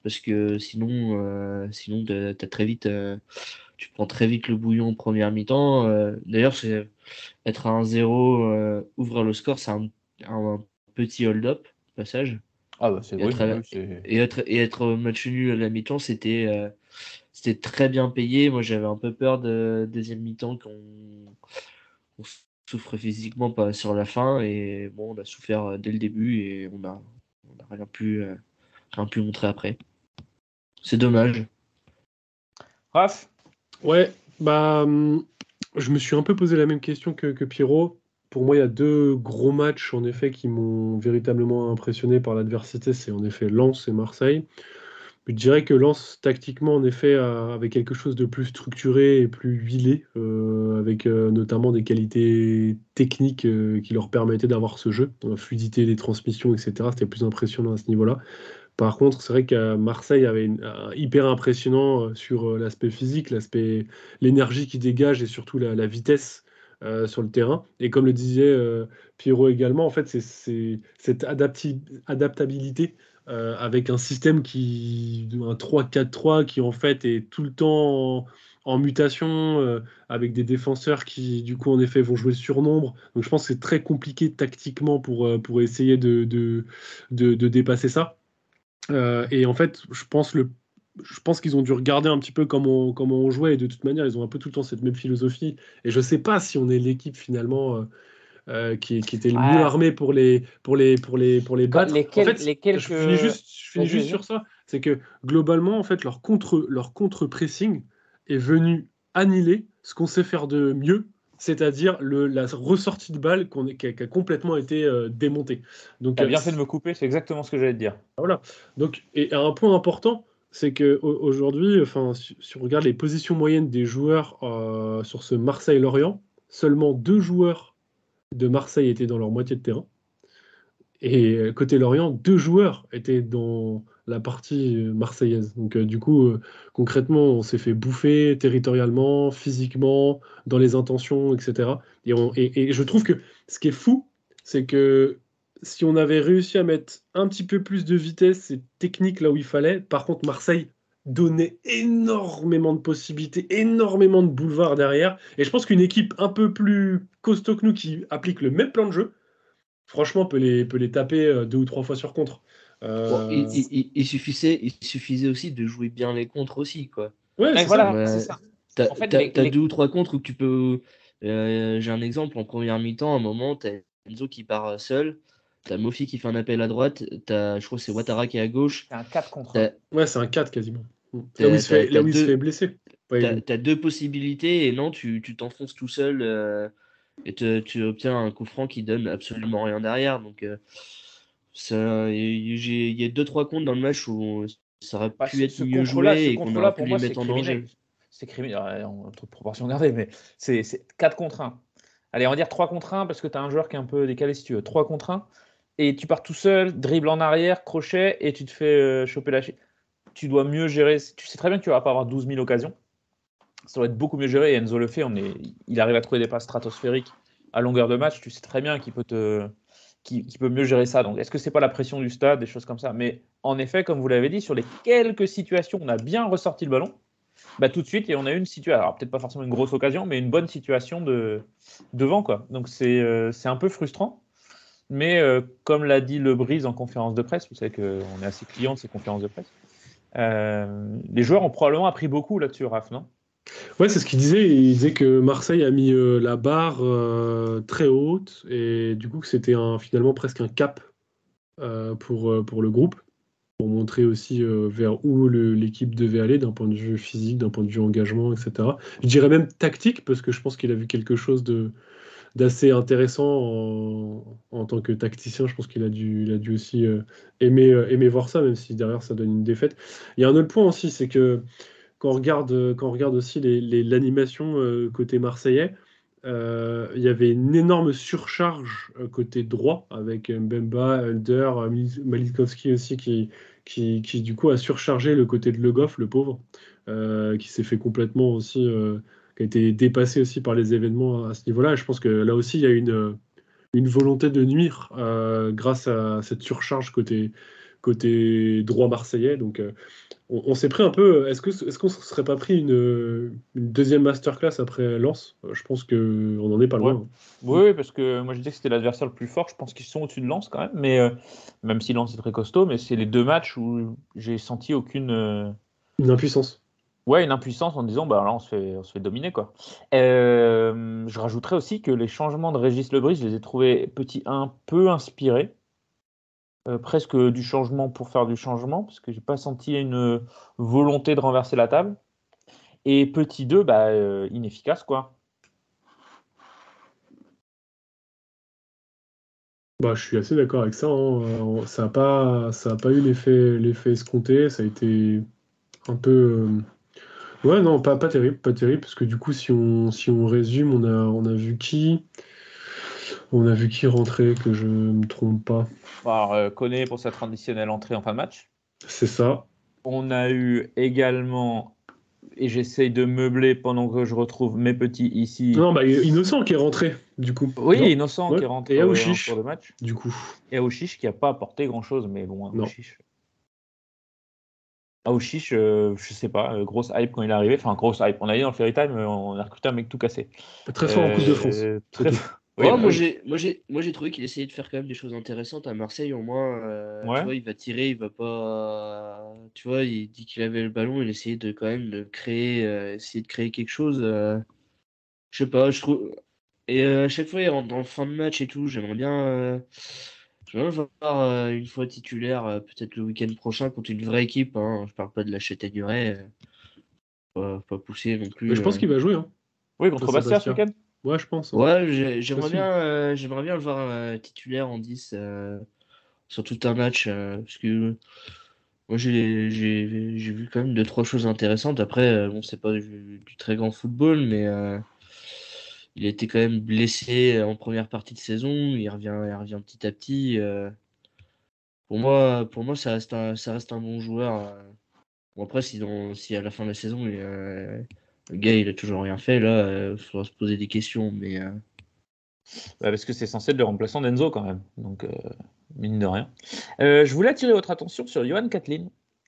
[SPEAKER 4] Parce que sinon t'as très vite, tu prends très vite le bouillon en première mi-temps. D'ailleurs, être à 1-0, ouvrir le score, c'est un petit hold-up, au passage.
[SPEAKER 2] Ah bah c'est
[SPEAKER 4] Et
[SPEAKER 2] oui,
[SPEAKER 4] être, à-
[SPEAKER 2] oui, c'est.
[SPEAKER 4] et être au match nul à la mi-temps, c'était très bien payé. Moi, j'avais un peu peur de deuxième mi-temps qu'on souffre physiquement pas sur la fin. Et bon, on a souffert dès le début et on a rien pu montrer après. C'est dommage.
[SPEAKER 2] Raph,
[SPEAKER 3] Ouais, je me suis un peu posé la même question que Pierrot. Pour moi, il y a deux gros matchs en effet qui m'ont véritablement impressionné par l'adversité, c'est en effet Lens et Marseille. Je dirais que Lens, tactiquement, en effet, avait quelque chose de plus structuré et plus huilé, avec notamment des qualités techniques qui leur permettaient d'avoir ce jeu, fluidité des transmissions, etc. C'était plus impressionnant à ce niveau-là. Par contre, c'est vrai qu'à Marseille avait hyper impressionnant sur l'aspect physique, l'énergie qui dégage et surtout la vitesse sur le terrain. Et comme le disait Pierrot également, en fait, c'est cette adaptabilité avec un système un 3-4-3 qui en fait est tout le temps en mutation, avec des défenseurs qui, du coup, en effet, vont jouer le surnombre. Donc je pense que c'est très compliqué tactiquement pour essayer de dépasser ça. Et en fait, je pense qu'ils ont dû regarder un petit peu comment on jouait. Et de toute manière, ils ont un peu tout le temps cette même philosophie. Et je ne sais pas si on est l'équipe finalement qui était le mieux
[SPEAKER 2] ouais,
[SPEAKER 3] armée pour les battre. En fait,
[SPEAKER 2] les quelques.
[SPEAKER 3] je finis juste
[SPEAKER 2] Vas-y.
[SPEAKER 3] sur ça. C'est que globalement, en fait, leur contre-pressing est venu annihiler ce qu'on sait faire de mieux, c'est-à-dire la ressortie de balle qui a complètement été démontée. Donc,
[SPEAKER 2] T'as bien fait de me couper, c'est exactement ce que j'allais te dire.
[SPEAKER 3] voilà. Donc, et un point important, c'est que aujourd'hui, enfin, si on regarde les positions moyennes des joueurs sur ce Marseille-Lorient, seulement deux joueurs de Marseille étaient dans leur moitié de terrain. Et côté Lorient, deux joueurs étaient dans la partie marseillaise. Donc, du coup, concrètement, on s'est fait bouffer territorialement, physiquement, dans les intentions, etc. Et je trouve que ce qui est fou, c'est que si on avait réussi à mettre un petit peu plus de vitesse et technique là où il fallait, par contre, Marseille donnait énormément de possibilités, énormément de boulevards derrière. Et je pense qu'une équipe un peu plus costaud que nous qui applique le même plan de jeu, franchement, peut les taper deux ou trois fois sur contre.
[SPEAKER 4] Bon,
[SPEAKER 3] Euh,
[SPEAKER 4] il suffisait aussi de jouer bien les contres aussi, quoi.
[SPEAKER 3] Ouais,
[SPEAKER 2] Ouais,
[SPEAKER 3] c'est ça.
[SPEAKER 2] voilà, c'est
[SPEAKER 4] Ouais,
[SPEAKER 2] ça.
[SPEAKER 4] t'as,
[SPEAKER 2] En fait,
[SPEAKER 4] t'as deux ou trois contres où tu peux. J'ai un exemple en première mi-temps, à un moment, t'as Enzo qui part seul, t'as Mofi qui fait un appel à droite, je crois que c'est Ouattara qui est à gauche,
[SPEAKER 2] c'est un 4 contre 1.
[SPEAKER 4] t'as,
[SPEAKER 3] Ouais, c'est un 4 quasiment. Là où il
[SPEAKER 4] t'as,
[SPEAKER 3] se fait,
[SPEAKER 4] t'as-
[SPEAKER 3] là
[SPEAKER 4] t'as
[SPEAKER 3] où il se fait
[SPEAKER 4] deux,
[SPEAKER 3] blesser. pas évident.
[SPEAKER 4] t'as deux possibilités et non, tu t'enfonces tout seul et tu obtiens un coup franc qui donne absolument rien derrière. Donc, il y a 2-3 comptes dans le match où ça aurait
[SPEAKER 2] Bah,
[SPEAKER 4] pu être
[SPEAKER 2] ce
[SPEAKER 4] mieux
[SPEAKER 2] contre-là,
[SPEAKER 4] joué et qu'on aurait pu
[SPEAKER 2] pour
[SPEAKER 4] lui
[SPEAKER 2] moi, c'est
[SPEAKER 4] mettre en
[SPEAKER 2] criminel.
[SPEAKER 4] danger.
[SPEAKER 2] C'est criminel, en toute proportion gardée, mais c'est 4 contre 1. Allez, on va dire 3 contre 1 parce que tu as un joueur qui est un peu décalé si tu veux. 3 contre 1 et tu pars tout seul, dribble en arrière, crochet et tu te fais choper la chine. Tu dois mieux gérer. Tu sais très bien que tu ne vas pas avoir 12 000 occasions. Ça doit être beaucoup mieux géré et Enzo le fait. Il arrive à trouver des passes stratosphériques à longueur de match. Tu sais très bien qu'il peut mieux gérer ça. Donc, est-ce que c'est pas la pression du stade, des choses comme ça? Mais en effet, comme vous l'avez dit, sur les quelques situations où on a bien ressorti le ballon, bah, tout de suite, et on a eu une situation, alors peut-être pas forcément une grosse occasion, mais une bonne situation devant, quoi. Donc c'est un peu frustrant. Mais comme l'a dit Le Brise en conférence de presse, vous savez qu'on est assez client de ces conférences de presse, les joueurs ont probablement appris beaucoup là-dessus, Raph, non?
[SPEAKER 3] Ouais, c'est ce qu'il disait. Il disait que Marseille a mis la barre très haute et du coup que c'était finalement presque un cap pour le groupe, pour montrer aussi vers où l'équipe devait aller d'un point de vue physique, d'un point de vue engagement, etc. Je dirais même tactique, parce que je pense qu'il a vu quelque chose d'assez intéressant en tant que tacticien. Je pense qu'il a dû aussi aimer voir ça, même si derrière ça donne une défaite. Il y a un autre point aussi, c'est que quand on regarde aussi l'animation côté marseillais, il y avait une énorme surcharge côté droit avec Mbemba, Elder, Malikowski aussi qui du coup a surchargé le côté de Le Goff, le pauvre, qui s'est fait complètement aussi, qui a été dépassé aussi par les événements à ce niveau-là. Et je pense que là aussi il y a une volonté de nuire grâce à cette surcharge côté droit marseillais. Donc on s'est pris un peu. Est-ce qu'on ne se serait pas pris une deuxième masterclass après Lens? Je pense qu'on n'en est pas
[SPEAKER 2] Ouais.
[SPEAKER 3] loin.
[SPEAKER 2] Oui, parce que moi je disais que c'était l'adversaire le plus fort. Je pense qu'ils sont au-dessus de Lens quand même, mais même si Lens est très costaud, mais c'est les deux matchs où j'ai senti aucune.
[SPEAKER 3] Une impuissance.
[SPEAKER 2] Ouais, une impuissance en disant, bah là, on se fait dominer, quoi. Je rajouterais aussi que les changements de Régis Lebris, je les ai trouvés, petit 1, peu inspirés. Presque du changement pour faire du changement, parce que j'ai pas senti une volonté de renverser la table. Et petit 2, bah, inefficace, quoi.
[SPEAKER 3] Bah, je suis assez d'accord avec ça, hein. Ça a pas eu l'effet escompté. Ça a été un peu. Ouais, non, pas terrible, pas terrible, parce que du coup, si on résume, on a vu qui? On a vu qui rentrer, que je me trompe pas.
[SPEAKER 2] Alors, Koné pour sa traditionnelle entrée en fin de match.
[SPEAKER 3] C'est ça.
[SPEAKER 2] On a eu également, et j'essaye de meubler pendant que je retrouve mes petits ici.
[SPEAKER 3] Non, bah, Innocent qui est rentré, du coup.
[SPEAKER 2] Oui,
[SPEAKER 3] Non
[SPEAKER 2] Innocent
[SPEAKER 3] Ouais.
[SPEAKER 2] qui rentre
[SPEAKER 3] Et
[SPEAKER 2] en
[SPEAKER 3] Aouchiche,
[SPEAKER 2] cours de match.
[SPEAKER 3] du coup.
[SPEAKER 2] Et Aouchiche qui n'a pas apporté grand-chose, mais bon,
[SPEAKER 3] Non.
[SPEAKER 2] Aouchiche, je sais pas, grosse hype quand il est arrivé. Enfin, grosse hype. On a dit dans le Fairy Time, on a recruté un mec tout cassé.
[SPEAKER 3] Très fort en Coupe de France.
[SPEAKER 2] Très
[SPEAKER 3] tout.
[SPEAKER 2] Oui,
[SPEAKER 4] Ouais,
[SPEAKER 2] bah
[SPEAKER 4] moi,
[SPEAKER 2] oui.
[SPEAKER 4] j'ai trouvé qu'il essayait de faire quand même des choses intéressantes à Marseille. Au moins,
[SPEAKER 2] Ouais.
[SPEAKER 4] tu vois, il va tirer, il va pas. Tu vois, il dit qu'il avait le ballon, il essayait de quand même de créer, essayer de créer quelque chose. Je sais pas, je trouve. Et à chaque fois, il rentre dans le fin de match et tout. J'aimerais le voir une fois titulaire, peut-être le week-end prochain contre une vraie équipe. Hein. Je parle pas de la Châtaigneraie, pas pousser non
[SPEAKER 3] Mais
[SPEAKER 4] plus.
[SPEAKER 3] je pense qu'il va jouer, hein,
[SPEAKER 2] Oui, contre
[SPEAKER 3] face à
[SPEAKER 2] Bastia ce
[SPEAKER 3] Bastia.
[SPEAKER 2] week-end.
[SPEAKER 3] Ouais, je pense, hein.
[SPEAKER 4] Ouais,
[SPEAKER 3] Possible.
[SPEAKER 4] j'aimerais bien le voir titulaire en 10 sur tout un match. Parce que moi, j'ai vu quand même 2-3 choses intéressantes. Après, bon, c'est pas du très grand football, mais il a été quand même blessé en première partie de saison. Il revient petit à petit. Pour moi, ça reste un bon joueur. Bon, après, si à la fin de la saison, le gars, il a toujours rien fait, là, il faudra se poser des questions. Mais
[SPEAKER 2] Bah, parce que c'est censé être le remplaçant d'Enzo quand même. Donc, mine de rien. Je voulais attirer votre attention sur Johan Katlin,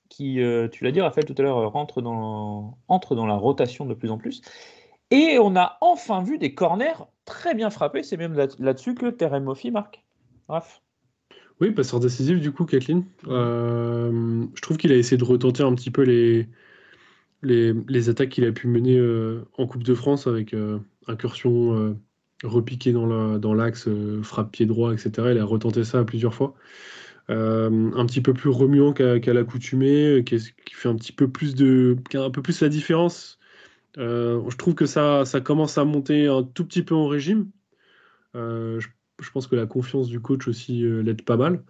[SPEAKER 2] qui, tu l'as dit, Raphaël, tout à l'heure, entre dans la rotation de plus en plus. Et on a enfin vu des corners très bien frappés. C'est même là-dessus que Terem Moffi marque. Raph.
[SPEAKER 3] Oui, passeur décisif, du coup, Kathleen. Je trouve qu'il a essayé de retenter un petit peu les attaques qu'il a pu mener en Coupe de France avec incursion repiquée dans l'axe, frappe pied droit, etc. Il a retenté ça plusieurs fois. Un petit peu plus remuant qu'à l'accoutumée, qui fait un petit peu plus qui a un peu plus la différence Je trouve que ça commence à monter un tout petit peu en régime. Je pense que la confiance du coach aussi l'aide pas mal.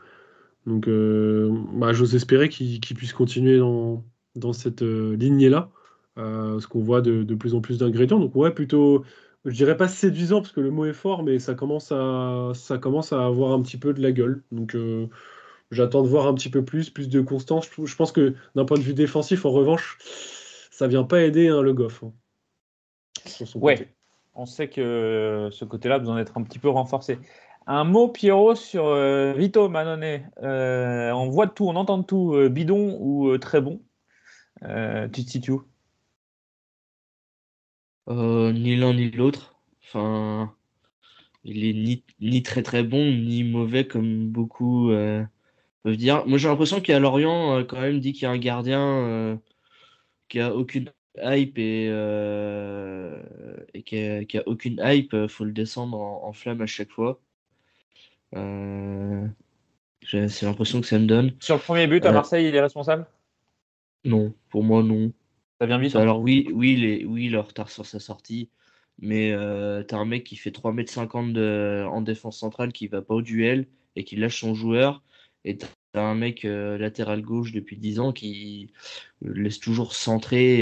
[SPEAKER 3] Donc, j'ose espérer qu'il puisse continuer dans cette lignée-là, parce qu'on voit de plus en plus d'ingrédients. Donc, ouais, plutôt, je dirais pas séduisant, parce que le mot est fort, mais ça commence à avoir un petit peu de la gueule. Donc, j'attends de voir un petit peu plus de constance. Je pense que d'un point de vue défensif, en revanche, ça vient pas aider hein, Le Goff hein, sur son côté.
[SPEAKER 2] Ouais, on sait que ce côté-là a besoin d'être un petit peu renforcé. Un mot, Pierrot, sur Vito Manone. On voit de tout, on entend de tout, bidon ou très bon. Tu te situes où?
[SPEAKER 4] Ni l'un ni l'autre. Enfin, il est ni très très bon, ni mauvais comme beaucoup peuvent dire. Moi, j'ai l'impression qu'à Lorient, quand même, dit qu'il y a un gardien qui a aucune hype et qui a aucune hype, faut le descendre en flamme à chaque fois. C'est l'impression que ça me donne.
[SPEAKER 2] Sur le premier but à Marseille, il est responsable?
[SPEAKER 4] Non, pour moi, non.
[SPEAKER 2] Ça vient vite. Hein.
[SPEAKER 4] Alors oui, il est en retard sur sa sortie, mais t'as un mec qui fait 3,50 m en défense centrale qui va pas au duel et qui lâche son joueur, et t'as un mec latéral gauche depuis 10 ans qui laisse toujours centrer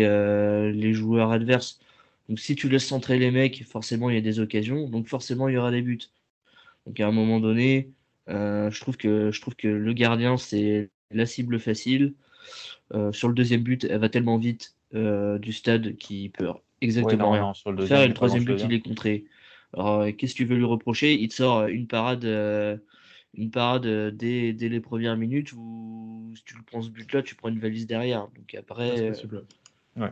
[SPEAKER 4] les joueurs adverses. Donc si tu laisses centrer les mecs, forcément il y a des occasions, donc forcément il y aura des buts. Donc à un moment donné, je trouve que le gardien c'est la cible facile. Sur le deuxième but, elle va tellement vite du stade qu'il peut exactement rien
[SPEAKER 2] sur le
[SPEAKER 4] faire. Et
[SPEAKER 2] deuxième,
[SPEAKER 4] le troisième but,
[SPEAKER 2] il
[SPEAKER 4] il est contré. Alors, qu'est-ce que tu veux lui reprocher? Il te sort une parade dès les premières minutes où si tu le prends ce but-là, tu prends une valise derrière. Donc après,
[SPEAKER 3] C'est possible.
[SPEAKER 2] Ouais.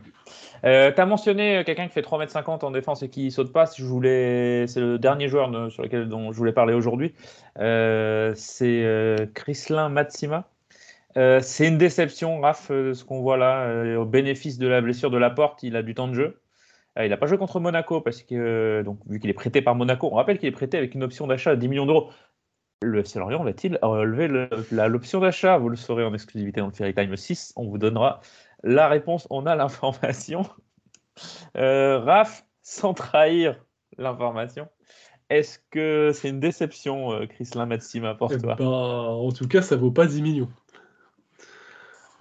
[SPEAKER 2] Tu as mentionné quelqu'un qui fait 3,50 m en défense et qui saute pas. C'est le dernier joueur dont je voulais parler aujourd'hui. C'est Krislin Matsima. C'est une déception, Raph, ce qu'on voit là. Au bénéfice de la blessure de Laporte, il a du temps de jeu. Il n'a pas joué contre Monaco parce que, donc, vu qu'il est prêté par Monaco, on rappelle qu'il est prêté avec une option d'achat à 10 millions d'euros. Le FC Lorient va-t-il relever l'option d'achat? Vous le saurez en exclusivité dans le Ferry Time 6. On vous donnera la réponse. On a l'information. Raph, sans trahir l'information, est-ce que c'est une déception, Krislin Matsima, pour toi?
[SPEAKER 3] En tout cas, ça vaut pas 10 millions.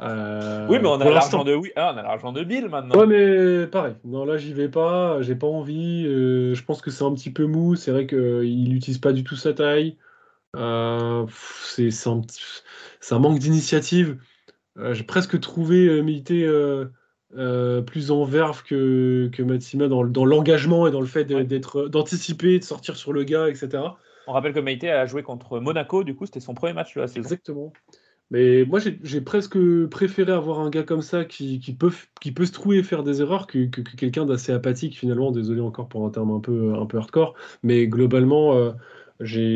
[SPEAKER 2] Oui, mais on a l'argent de Bill maintenant.
[SPEAKER 3] Ouais, mais pareil. Non, là, j'y vais pas. J'ai pas envie. Je pense que c'est un petit peu mou. C'est vrai qu'il n'utilise pas du tout sa taille. C'est un manque d'initiative. J'ai presque trouvé Milité plus en verve que Matsima dans l'engagement et dans le fait d'anticiper, de sortir sur le gars, etc.
[SPEAKER 2] On rappelle que Meïté a joué contre Monaco, du coup, c'était son premier match de la saison.
[SPEAKER 3] Exactement. Mais moi, j'ai presque préféré avoir un gars comme ça qui peut se trouver et faire des erreurs que quelqu'un d'assez apathique, finalement. Désolé encore pour un terme un peu hardcore. Mais globalement, ça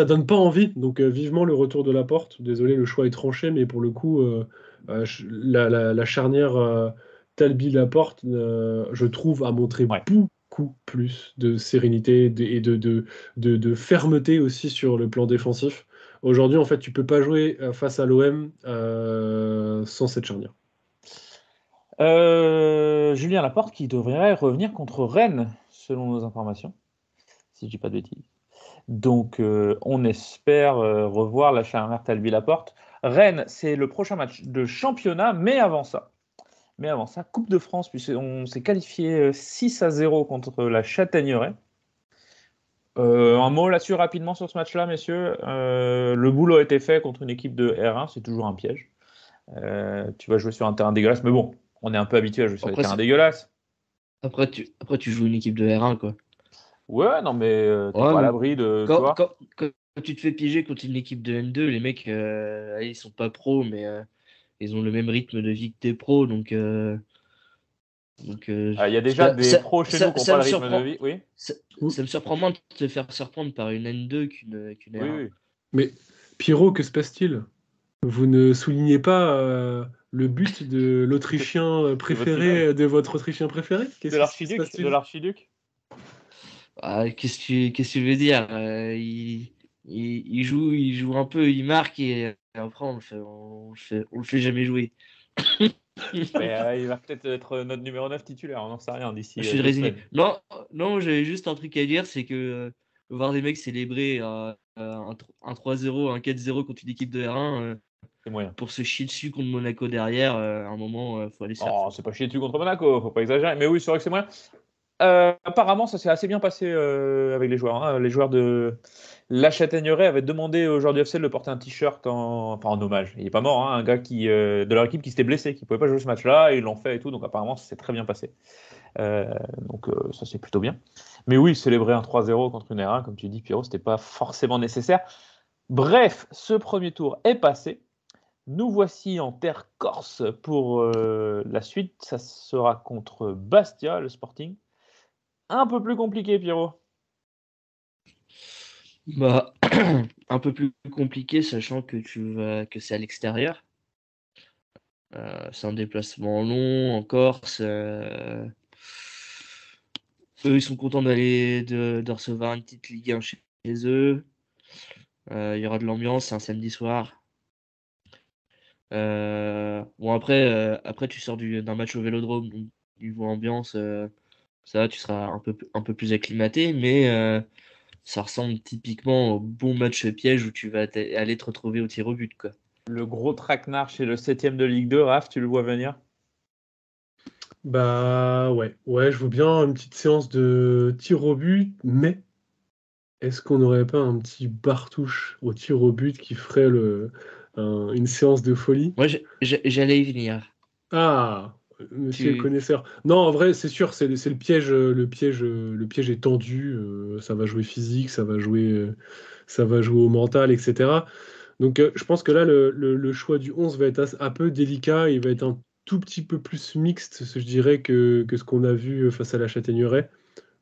[SPEAKER 3] donne pas envie. Donc, vivement le retour de Laporte. Désolé, le choix est tranché, mais pour le coup, la charnière Talbi-Laporte, je trouve, a montré beaucoup plus de sérénité et de fermeté aussi sur le plan défensif. Aujourd'hui, en fait, tu peux pas jouer face à l'OM sans cette charnière.
[SPEAKER 2] Julien Laporte qui devrait revenir contre Rennes, selon nos informations, si je dis pas de bêtises. Donc, on espère revoir la charnière Talbi Laporte. Rennes, c'est le prochain match de championnat, mais avant ça, Coupe de France, puisqu'on s'est qualifié 6-0 contre la Châtaigneraie. Un mot là-dessus rapidement sur ce match-là, messieurs. Le boulot a été fait contre une équipe de R1, c'est toujours un piège. Tu vas jouer sur un terrain dégueulasse, mais bon, on est un peu habitué à jouer sur des terrains dégueulasses.
[SPEAKER 4] Après, tu joues une équipe de R1, quoi.
[SPEAKER 2] Ouais, non, mais t'es pas à l'abri de.
[SPEAKER 4] Quand tu te fais piéger contre une équipe de N2, les mecs, ils sont pas pros, mais ils ont le même rythme de vie que des pros, donc.
[SPEAKER 2] Il y a déjà des pros chez nous qui n'ont pas le rythme de vie. Oui.
[SPEAKER 4] Ça me surprend moins de te faire surprendre par une N2 qu'une R1.
[SPEAKER 2] Oui.
[SPEAKER 3] Mais Pierrot, que se passe-t-il? Vous ne soulignez pas le but de l'Autrichien préféré, de votre Autrichien préféré?
[SPEAKER 2] De l'archiduc.
[SPEAKER 4] Qu'est-ce que tu veux dire? Il joue un peu, il marque et après on le fait jamais jouer.
[SPEAKER 2] Mais, il va peut-être être notre numéro 9 titulaire, on n'en sait rien d'ici
[SPEAKER 4] Je suis
[SPEAKER 2] 2
[SPEAKER 4] résigné.
[SPEAKER 2] semaines.
[SPEAKER 4] Non, non, j'avais juste un truc à dire, c'est que voir des mecs célébrer un 3-0, un 4-0 contre une équipe de R1,
[SPEAKER 2] C'est moyen.
[SPEAKER 4] pour se chier dessus contre Monaco derrière, à un moment, faut aller se faire
[SPEAKER 2] Oh,
[SPEAKER 4] foutre.
[SPEAKER 2] c'est pas chier dessus contre Monaco, faut pas exagérer. Mais oui, c'est vrai que c'est moyen. Apparemment, ça s'est assez bien passé avec les joueurs, hein. Les joueurs de La Châtaigneraie avaient demandé aux joueurs du FC de le porter un t-shirt en hommage. Il n'est pas mort, hein, un gars de leur équipe qui s'était blessé, qui ne pouvait pas jouer ce match-là, et ils l'ont fait et tout. Donc apparemment, ça s'est très bien passé. Donc ça, c'est plutôt bien. Mais oui, célébrer un 3-0 contre une R1, comme tu dis, Pierrot, c'était pas forcément nécessaire. Bref, ce premier tour est passé. Nous voici en terre corse pour la suite. Ça sera contre Bastia, le Sporting. Un peu plus compliqué, Pierrot.
[SPEAKER 4] Bah, un peu plus compliqué, sachant que c'est à l'extérieur. C'est un déplacement long en Corse. Eux, ils sont contents de recevoir une petite Ligue 1 chez eux. Il y aura de l'ambiance, c'est un samedi soir. Bon, après tu sors d'un match au Vélodrome, donc niveau ambiance, ça va, tu seras un peu plus acclimaté, mais ça ressemble typiquement au bon match piège où tu vas aller te retrouver au tir au but, quoi.
[SPEAKER 2] Le gros traquenard chez le 7e de Ligue 2, Raph, tu le vois venir?
[SPEAKER 3] Bah ouais, je veux bien une petite séance de tir au but, mais est-ce qu'on n'aurait pas un petit Bartouche au tir au but qui ferait une séance de folie?
[SPEAKER 4] Moi, j'allais y venir.
[SPEAKER 3] Ah, monsieur le
[SPEAKER 4] Tu...
[SPEAKER 3] connaisseur. Non, en vrai, c'est sûr, c'est le piège, le piège est tendu, ça va jouer physique, ça va jouer au mental, etc. Donc, je pense que là, le choix du 11 va être un peu délicat, il va être un tout petit peu plus mixte, je dirais, que ce qu'on a vu face à la Châtaigneraie.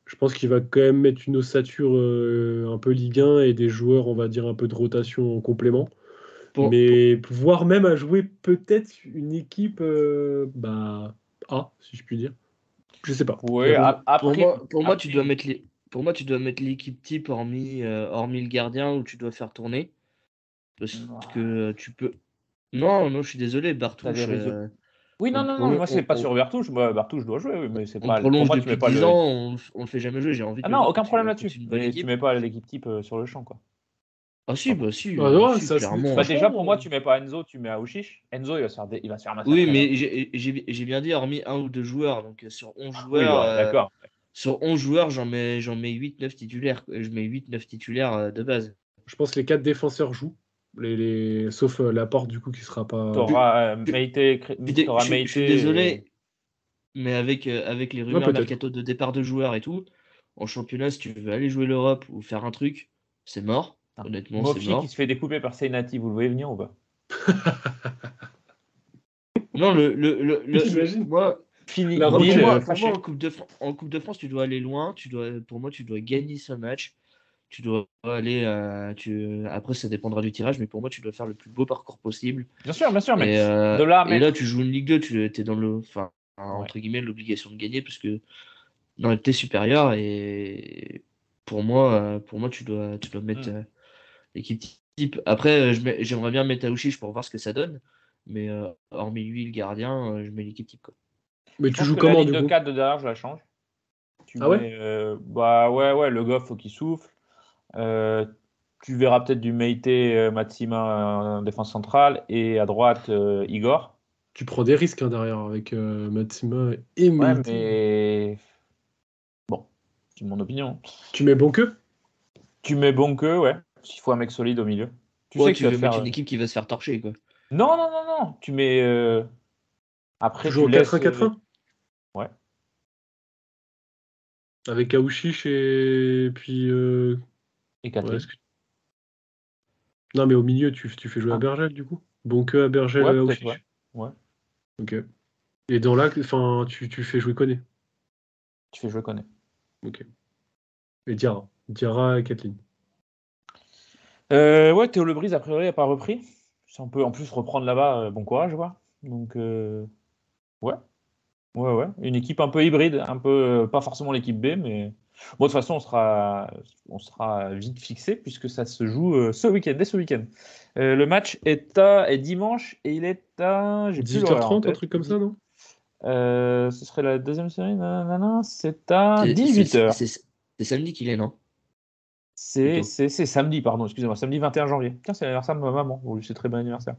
[SPEAKER 3] Je pense qu'il va quand même mettre une ossature un peu Ligue 1 et des joueurs, on va dire, un peu de rotation en complément.
[SPEAKER 4] Pour
[SPEAKER 3] Mais voire même à jouer peut-être une équipe bah, A, si je puis dire. Je sais pas.
[SPEAKER 2] Oui,
[SPEAKER 3] J'avoue.
[SPEAKER 2] après,
[SPEAKER 4] pour moi, tu dois mettre l'équipe type hormis le gardien où tu dois faire tourner. Parce que tu peux. Non, non, je suis désolé,
[SPEAKER 2] t'as des
[SPEAKER 4] Bartouche.
[SPEAKER 2] réseaux. Oui, non,
[SPEAKER 4] On,
[SPEAKER 2] non, non, mais moi, c'est pas
[SPEAKER 4] on-
[SPEAKER 2] sur Bertouche. Moi, Bertouche doit jouer, oui, mais c'est
[SPEAKER 4] on
[SPEAKER 2] pas. Pour
[SPEAKER 4] prolonge
[SPEAKER 2] moi, tu mets
[SPEAKER 4] depuis
[SPEAKER 2] pas
[SPEAKER 4] 10 ans,
[SPEAKER 2] le.
[SPEAKER 4] on le fait jamais jouer. J'ai envie
[SPEAKER 2] Ah
[SPEAKER 4] de le
[SPEAKER 2] non,
[SPEAKER 4] voir
[SPEAKER 2] aucun problème là-dessus.
[SPEAKER 4] contre une bonne
[SPEAKER 2] Mais tu
[SPEAKER 4] équipe.
[SPEAKER 2] mets pas l'équipe type sur le champ, quoi.
[SPEAKER 4] Ah si, bah si,
[SPEAKER 3] Ah ouais,
[SPEAKER 4] si, clairement.
[SPEAKER 2] Bah,
[SPEAKER 3] franchement,
[SPEAKER 2] déjà, pour moi, tu mets pas Enzo, tu mets Aouchiche. Enzo, il va se faire
[SPEAKER 4] Oui,
[SPEAKER 2] massacrer
[SPEAKER 4] mais
[SPEAKER 2] là-bas.
[SPEAKER 4] j'ai bien dit hormis un ou deux joueurs. Donc sur 11
[SPEAKER 2] Oui,
[SPEAKER 4] joueurs,
[SPEAKER 2] ouais, d'accord.
[SPEAKER 4] sur 11 joueurs, j'en mets 8-9 titulaires. Je mets 8-9 titulaires de base.
[SPEAKER 3] je pense que les quatre défenseurs jouent. Sauf Laporte, du coup, qui sera pas.
[SPEAKER 2] T'auras
[SPEAKER 4] Je,
[SPEAKER 2] Meïté, t'auras
[SPEAKER 4] je suis
[SPEAKER 2] Meïté.
[SPEAKER 4] désolé, mais avec les
[SPEAKER 3] Ouais,
[SPEAKER 4] rumeurs
[SPEAKER 3] peut-être.
[SPEAKER 4] mercato de départ de joueurs et tout, en championnat, si tu veux aller jouer l'Europe ou faire un truc, c'est mort.
[SPEAKER 2] Ah.
[SPEAKER 4] Honnêtement, c'est
[SPEAKER 2] Mofi qui
[SPEAKER 4] mort.
[SPEAKER 2] se fait découper par Seinati, vous le voyez venir ou pas?
[SPEAKER 4] Non,
[SPEAKER 3] J'imagine.
[SPEAKER 4] moi,
[SPEAKER 2] Fini,
[SPEAKER 3] La
[SPEAKER 2] deal
[SPEAKER 3] revanche.
[SPEAKER 4] pour moi
[SPEAKER 2] fâché.
[SPEAKER 4] en Coupe de France, tu dois aller loin. Pour moi, tu dois gagner ce match. Tu dois aller. Après, ça dépendra du tirage, mais pour moi, tu dois faire le plus beau parcours possible.
[SPEAKER 2] Bien sûr, mais
[SPEAKER 4] Et,
[SPEAKER 2] de là à
[SPEAKER 4] et là,
[SPEAKER 2] mettre.
[SPEAKER 4] tu joues une Ligue 2, tu es dans enfin,
[SPEAKER 2] Ouais.
[SPEAKER 4] entre guillemets, l'obligation de gagner, parce que non, t'es supérieur. Et pour moi, tu dois mettre l'équipe type. Après, j'aimerais bien mettre Aouchiche pour voir ce que ça donne. Mais hormis lui, le gardien, je mets l'équipe type, quoi.
[SPEAKER 3] Mais
[SPEAKER 2] Je
[SPEAKER 3] tu
[SPEAKER 2] pense
[SPEAKER 3] joues
[SPEAKER 2] que la
[SPEAKER 3] comment,
[SPEAKER 2] ligne
[SPEAKER 3] du
[SPEAKER 2] de
[SPEAKER 3] coup?
[SPEAKER 2] 4 de derrière, je la change. Tu
[SPEAKER 3] Ah ouais?
[SPEAKER 2] mets. Bah ouais, le Goff, faut qu'il souffle. Euh, Tu verras peut-être du Meïté, Matsima en défense centrale. Et à droite, Igor.
[SPEAKER 3] Tu prends des risques hein, derrière avec Matsima et
[SPEAKER 2] Ouais,
[SPEAKER 3] Meïté.
[SPEAKER 2] mais. Bon, c'est mon opinion.
[SPEAKER 3] Tu mets bon que?
[SPEAKER 2] Tu mets Bonke, ouais. S'il faut un mec solide au milieu. Tu
[SPEAKER 4] Ouais,
[SPEAKER 2] sais que tu
[SPEAKER 4] tu
[SPEAKER 2] vas te
[SPEAKER 4] veux
[SPEAKER 2] faire.
[SPEAKER 4] mettre une équipe qui va se faire torcher, quoi.
[SPEAKER 2] Non, non, non, non. Tu mets.
[SPEAKER 3] Tu
[SPEAKER 2] Après,
[SPEAKER 3] joues
[SPEAKER 2] tu
[SPEAKER 3] en 4
[SPEAKER 2] laisses.
[SPEAKER 3] un 4 un
[SPEAKER 2] Ouais.
[SPEAKER 3] avec Aouchiche et puis.
[SPEAKER 2] Et
[SPEAKER 3] Ouais,
[SPEAKER 2] Kathleen.
[SPEAKER 3] non, mais au milieu, tu fais jouer à
[SPEAKER 2] Ah,
[SPEAKER 3] Bergel, du coup? Bon que à Bergel,
[SPEAKER 2] ouais, peut-être, ouais.
[SPEAKER 3] Aouchiche.
[SPEAKER 2] Ouais.
[SPEAKER 3] Ok. Et dans l'axe, enfin, tu fais jouer Koné.
[SPEAKER 2] Tu fais jouer Koné.
[SPEAKER 3] Ok. Et Diarra. Diarra et Kathleen.
[SPEAKER 2] Ouais, Théo Lebris, a priori, n'a pas repris. Si on peut en plus reprendre là-bas, bon courage, quoi. Donc, ouais. Ouais, ouais. Une équipe un peu hybride, un peu, pas forcément l'équipe B, mais Bon, de toute façon, on sera vite fixé puisque ça se joue ce week-end, dès ce week-end. Le match est dimanche et il est à... J'ai plus l'horaire en
[SPEAKER 3] 18h30, un
[SPEAKER 2] tête.
[SPEAKER 3] truc comme ça, non?
[SPEAKER 2] Ce serait la deuxième série, nanana, c'est à
[SPEAKER 4] C'est
[SPEAKER 2] 18h.
[SPEAKER 4] c'est samedi qu'il est, non?
[SPEAKER 2] C'est
[SPEAKER 4] Plutôt.
[SPEAKER 2] samedi, pardon, excusez-moi, samedi 21 janvier. Tiens, c'est l'anniversaire de ma maman. Bon, c'est très bon anniversaire.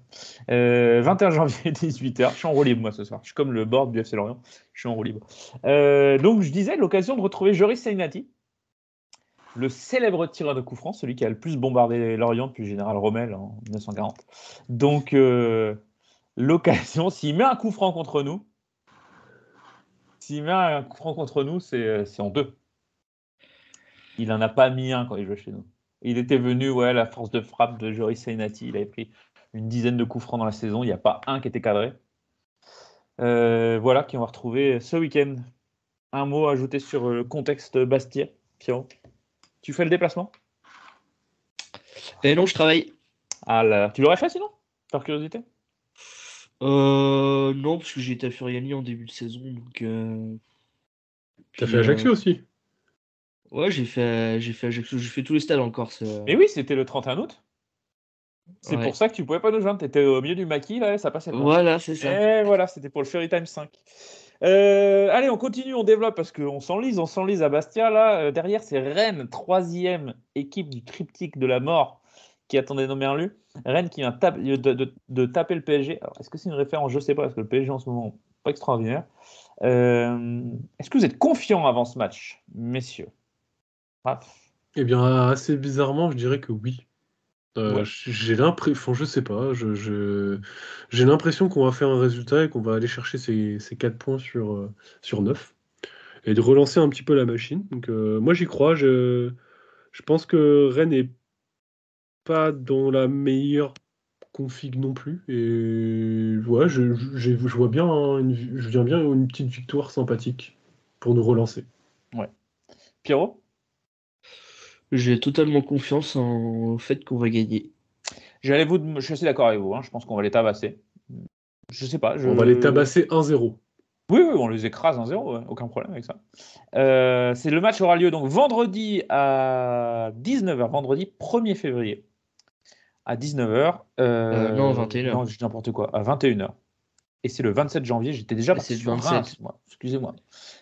[SPEAKER 2] 21 janvier, 18h. Je suis en roue libre, moi, ce soir. Je suis comme le board du FC Lorient. Je suis en roue libre. Donc, je disais, l'occasion de retrouver Joris Seinati, le célèbre tireur de coup franc, celui qui a le plus bombardé Lorient depuis le général Rommel en 1940. Donc, l'occasion, s'il met un coup franc contre nous, c'est en deux. Il n'en a pas mis un quand il jouait chez nous. Il était venu, la force de frappe de Joris Seinati. Il avait pris une dizaine de coups francs dans la saison. Il n'y a pas un qui était cadré. Voilà, qui on va retrouver ce week-end. Un mot à ajouter sur le contexte Bastia, Pierrot. Tu fais le déplacement?
[SPEAKER 4] Non, je travaille.
[SPEAKER 2] Ah là, tu l'aurais fait sinon? Par curiosité?
[SPEAKER 4] Non, parce que j'ai été à Furiani en début de saison. Donc,
[SPEAKER 3] T'as fait Ajaccio aussi?
[SPEAKER 4] Ouais, j'ai fait Ajaccio. J'ai fait tous les stades en Corse.
[SPEAKER 2] Mais oui, c'était le 31 août. C'est
[SPEAKER 4] Ouais.
[SPEAKER 2] pour ça que tu pouvais pas nous joindre. Tu étais au milieu du maquis, là, et ça passait pas.
[SPEAKER 4] Voilà, c'est ça.
[SPEAKER 2] Et voilà, c'était pour le Fury Time 5. Allez, on continue, on développe parce qu'on s'enlise à Bastia. Là, derrière, c'est Rennes, 3e équipe du triptyque de la mort qui attendait nos merlus. Rennes qui vient de taper le PSG. Alors, est-ce que c'est une référence? Je sais pas, parce que le PSG en ce moment, pas extraordinaire. Est-ce que vous êtes confiants avant ce match, messieurs?
[SPEAKER 3] Eh bien, assez bizarrement, je dirais que oui.
[SPEAKER 2] Ouais.
[SPEAKER 3] J'ai l'impression, je sais pas, j'ai l'impression qu'on va faire un résultat et qu'on va aller chercher ces 4 points sur 9 et de relancer un petit peu la machine. Donc, moi, j'y crois. Je pense que Rennes n'est pas dans la meilleure config non plus. Et ouais, je vois bien, je viens bien une petite victoire sympathique pour nous relancer.
[SPEAKER 2] Ouais. Pierrot?
[SPEAKER 4] J'ai totalement confiance au fait qu'on va gagner.
[SPEAKER 2] Je suis assez d'accord avec vous. Je pense qu'on va les tabasser. Je sais pas.
[SPEAKER 3] On va les tabasser 1-0.
[SPEAKER 2] Oui, on les écrase 1-0, aucun problème avec ça. Le match aura lieu donc vendredi à 19h, vendredi 1er février. À 19h.
[SPEAKER 4] Non, 21h.
[SPEAKER 2] Non, je dis n'importe quoi, à 21h. Et c'est le 27 janvier, j'étais déjà parti
[SPEAKER 4] c'est le
[SPEAKER 2] sur
[SPEAKER 4] 27.
[SPEAKER 2] Reims, moi. Excusez-moi.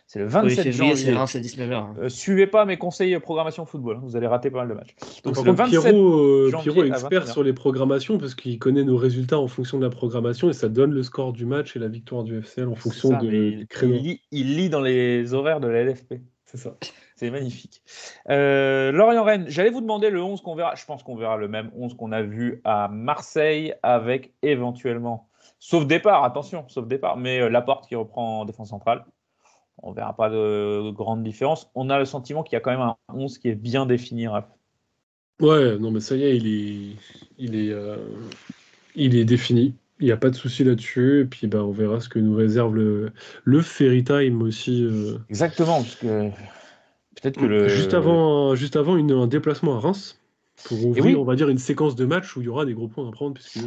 [SPEAKER 2] C'est le
[SPEAKER 4] 1er
[SPEAKER 2] 27
[SPEAKER 4] février,
[SPEAKER 2] janvier.
[SPEAKER 4] c'est Reims à 19h.
[SPEAKER 2] Suivez pas mes conseils programmation football, vous allez rater pas mal de matchs. Donc
[SPEAKER 3] Par
[SPEAKER 2] c'est le
[SPEAKER 3] contre,
[SPEAKER 2] 27
[SPEAKER 3] Pierrot
[SPEAKER 2] janvier
[SPEAKER 3] est
[SPEAKER 2] à
[SPEAKER 3] expert
[SPEAKER 2] 21h.
[SPEAKER 3] sur les programmations parce qu'il connaît nos résultats en fonction de la programmation et ça donne le score du match et la victoire du FCL en fonction
[SPEAKER 2] Ça,
[SPEAKER 3] du créneau.
[SPEAKER 2] il lit dans les horaires de la LFP.
[SPEAKER 3] C'est ça.
[SPEAKER 2] C'est magnifique. Lorient-Rennes, j'allais vous demander le 11 qu'on verra. Je pense qu'on verra le même 11 qu'on a vu à Marseille avec éventuellement, sauf départ, mais Laporte qui reprend en défense centrale. On ne verra pas de grande différence. On a le sentiment qu'il y a quand même un 11 qui est bien défini, Raph.
[SPEAKER 3] Ouais, non mais ça y est, il est défini. Il n'y a pas de souci là-dessus. Et puis on verra ce que nous réserve le Fairy Time aussi.
[SPEAKER 2] Exactement, parce que peut-être que
[SPEAKER 3] Juste avant un déplacement à Reims pour ouvrir,
[SPEAKER 2] oui.
[SPEAKER 3] on va dire, une séquence de match où il y aura des gros points à prendre. Puisque,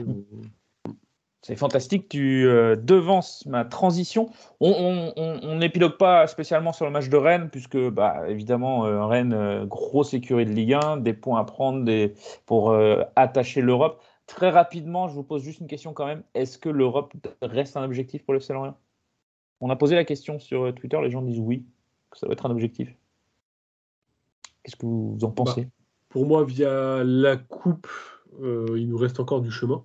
[SPEAKER 2] C'est fantastique, tu devances ma transition. On n'épilogue pas spécialement sur le match de Rennes, puisque évidemment, Rennes, grosse écurie de Ligue 1, des points à prendre pour attacher l'Europe. Très rapidement, je vous pose juste une question quand même. Est-ce que l'Europe reste un objectif pour le FC Lorient? On a posé la question sur Twitter, les gens disent oui, que ça doit être un objectif. Qu'est-ce que vous en pensez?
[SPEAKER 3] Pour moi, via la coupe, il nous reste encore du chemin.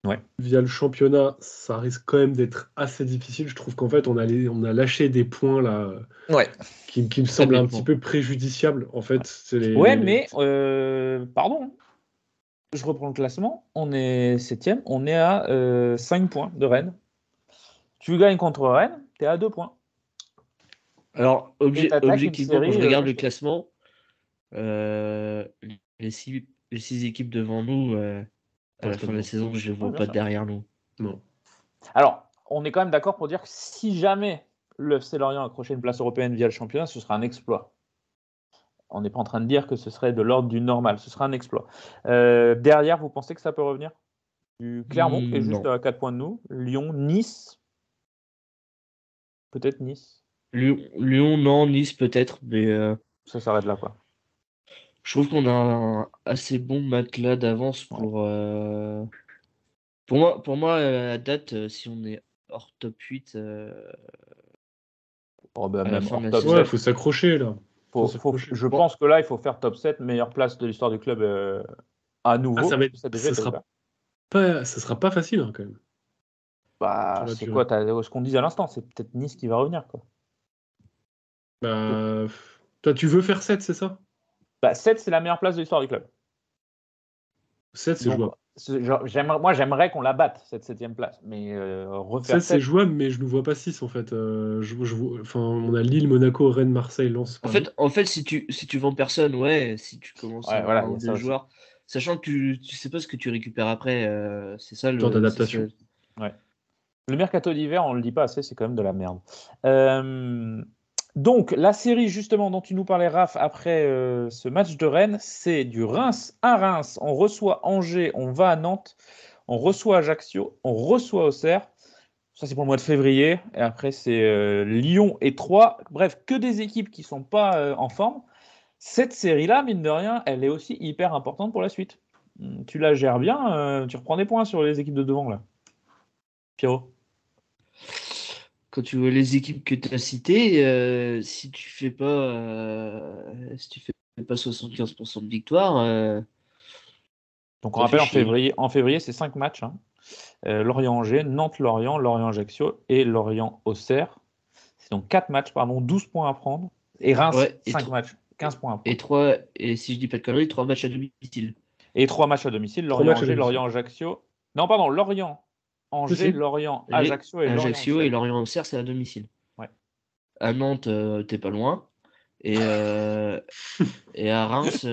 [SPEAKER 2] Ouais.
[SPEAKER 3] Via le championnat, ça risque quand même d'être assez difficile. Je trouve qu'en fait, on a lâché des points là, qui me semblent un petit peu préjudiciables. En fait,
[SPEAKER 2] mais pardon, je reprends le classement. On est 7e, on est à 5 points de Rennes. Tu gagnes contre Rennes, tu es à 2 points.
[SPEAKER 4] Alors, objectivement, quand je regarde le classement, les 6 équipes devant nous, à la fin de la saison, je ne les vois pas derrière nous.
[SPEAKER 3] Non.
[SPEAKER 2] Alors, on est quand même d'accord pour dire que si jamais le FC Lorient accrochait une place européenne via le championnat, ce sera un exploit. On n'est pas en train de dire que ce serait de l'ordre du normal, ce sera un exploit. Derrière, vous pensez que ça peut revenir? Clermont est juste à 4 points de nous. Lyon, Nice. Peut-être Nice.
[SPEAKER 4] Lyon, non, Nice peut-être, mais
[SPEAKER 2] Ça s'arrête là, quoi.
[SPEAKER 4] Je trouve qu'on a un assez bon matelas d'avance pour moi, à date, si on est hors top 8,
[SPEAKER 2] Oh, bah,
[SPEAKER 4] à la
[SPEAKER 2] même
[SPEAKER 4] fin de
[SPEAKER 2] hors
[SPEAKER 4] la
[SPEAKER 2] top
[SPEAKER 4] saison.
[SPEAKER 3] Ouais,
[SPEAKER 2] 7.
[SPEAKER 3] faut s'accrocher là.
[SPEAKER 2] Je
[SPEAKER 4] Bon.
[SPEAKER 2] pense que là, il faut faire top 7, meilleure place de l'histoire du club à nouveau.
[SPEAKER 3] ça va être,
[SPEAKER 2] Ça a déjà été le cas.
[SPEAKER 3] ça sera pas facile hein, quand même.
[SPEAKER 2] Bah,
[SPEAKER 3] Sur la
[SPEAKER 2] c'est
[SPEAKER 3] durée.
[SPEAKER 2] quoi ce qu'on disait à l'instant, c'est peut-être Nice qui va revenir, quoi.
[SPEAKER 3] Bah, toi, tu veux faire 7, c'est ça?
[SPEAKER 2] Bah, 7, c'est la meilleure place de l'histoire du club.
[SPEAKER 3] 7, c'est
[SPEAKER 2] Donc,
[SPEAKER 3] jouable.
[SPEAKER 2] j'aimerais qu'on la batte, cette 7e place. Mais refaire
[SPEAKER 3] 7, c'est
[SPEAKER 2] 7,
[SPEAKER 3] jouable, mais je ne vois pas 6 en fait. Enfin, on a Lille, Monaco, Rennes, Marseille, Lens, Paris.
[SPEAKER 4] En fait, si tu vends personne, ouais, si tu commences
[SPEAKER 2] ouais,
[SPEAKER 4] à
[SPEAKER 2] voilà,
[SPEAKER 4] un
[SPEAKER 2] il y
[SPEAKER 4] ou
[SPEAKER 2] a ça
[SPEAKER 4] deux
[SPEAKER 2] aussi.
[SPEAKER 4] joueurs, sachant que tu sais pas ce que tu récupères après, c'est ça
[SPEAKER 3] Temps
[SPEAKER 4] le.
[SPEAKER 3] d'adaptation.
[SPEAKER 2] Ouais. Le mercato d'hiver, on le dit pas assez, c'est quand même de la merde. Donc, la série justement dont tu nous parlais, Raph, après ce match de Rennes, c'est du Reims à Reims. On reçoit Angers, on va à Nantes, on reçoit Ajaccio, on reçoit Auxerre. Ça, c'est pour le mois de février. Et après, c'est Lyon et Troyes. Bref, que des équipes qui ne sont pas en forme. Cette série-là, mine de rien, elle est aussi hyper importante pour la suite. Tu la gères bien, tu reprends des points sur les équipes de devant, là. Pierrot.
[SPEAKER 4] Quand tu vois les équipes que tu as citées, si tu fais pas 75% de victoire,
[SPEAKER 2] Donc, on
[SPEAKER 4] ça fait
[SPEAKER 2] rappelle,
[SPEAKER 4] chier.
[SPEAKER 2] en février c'est 5 matchs. Hein. Lorient-Angers, Nantes-Lorient, Lorient-Ajaccio et Lorient-Auxerre. C'est donc 4 matchs, pardon, 12 points à prendre. Et Reims,
[SPEAKER 4] Ouais,
[SPEAKER 2] 5 matchs, 15 points à prendre.
[SPEAKER 4] et si je dis pas de conneries, 3 matchs à domicile.
[SPEAKER 2] Et 3 matchs à domicile,
[SPEAKER 3] 3 matchs à
[SPEAKER 2] Lorient-Angers,
[SPEAKER 3] domicile.
[SPEAKER 2] Lorient-Ajaccio. Non, pardon, Lorient-Angers,
[SPEAKER 3] Si.
[SPEAKER 2] Lorient-Ajaccio et
[SPEAKER 4] Ajaccio et
[SPEAKER 2] Lorient-Auxerre.
[SPEAKER 4] Lorient-Auxerre, c'est à domicile.
[SPEAKER 2] Ouais.
[SPEAKER 4] À Nantes, t'es pas loin. Et à Reims, vu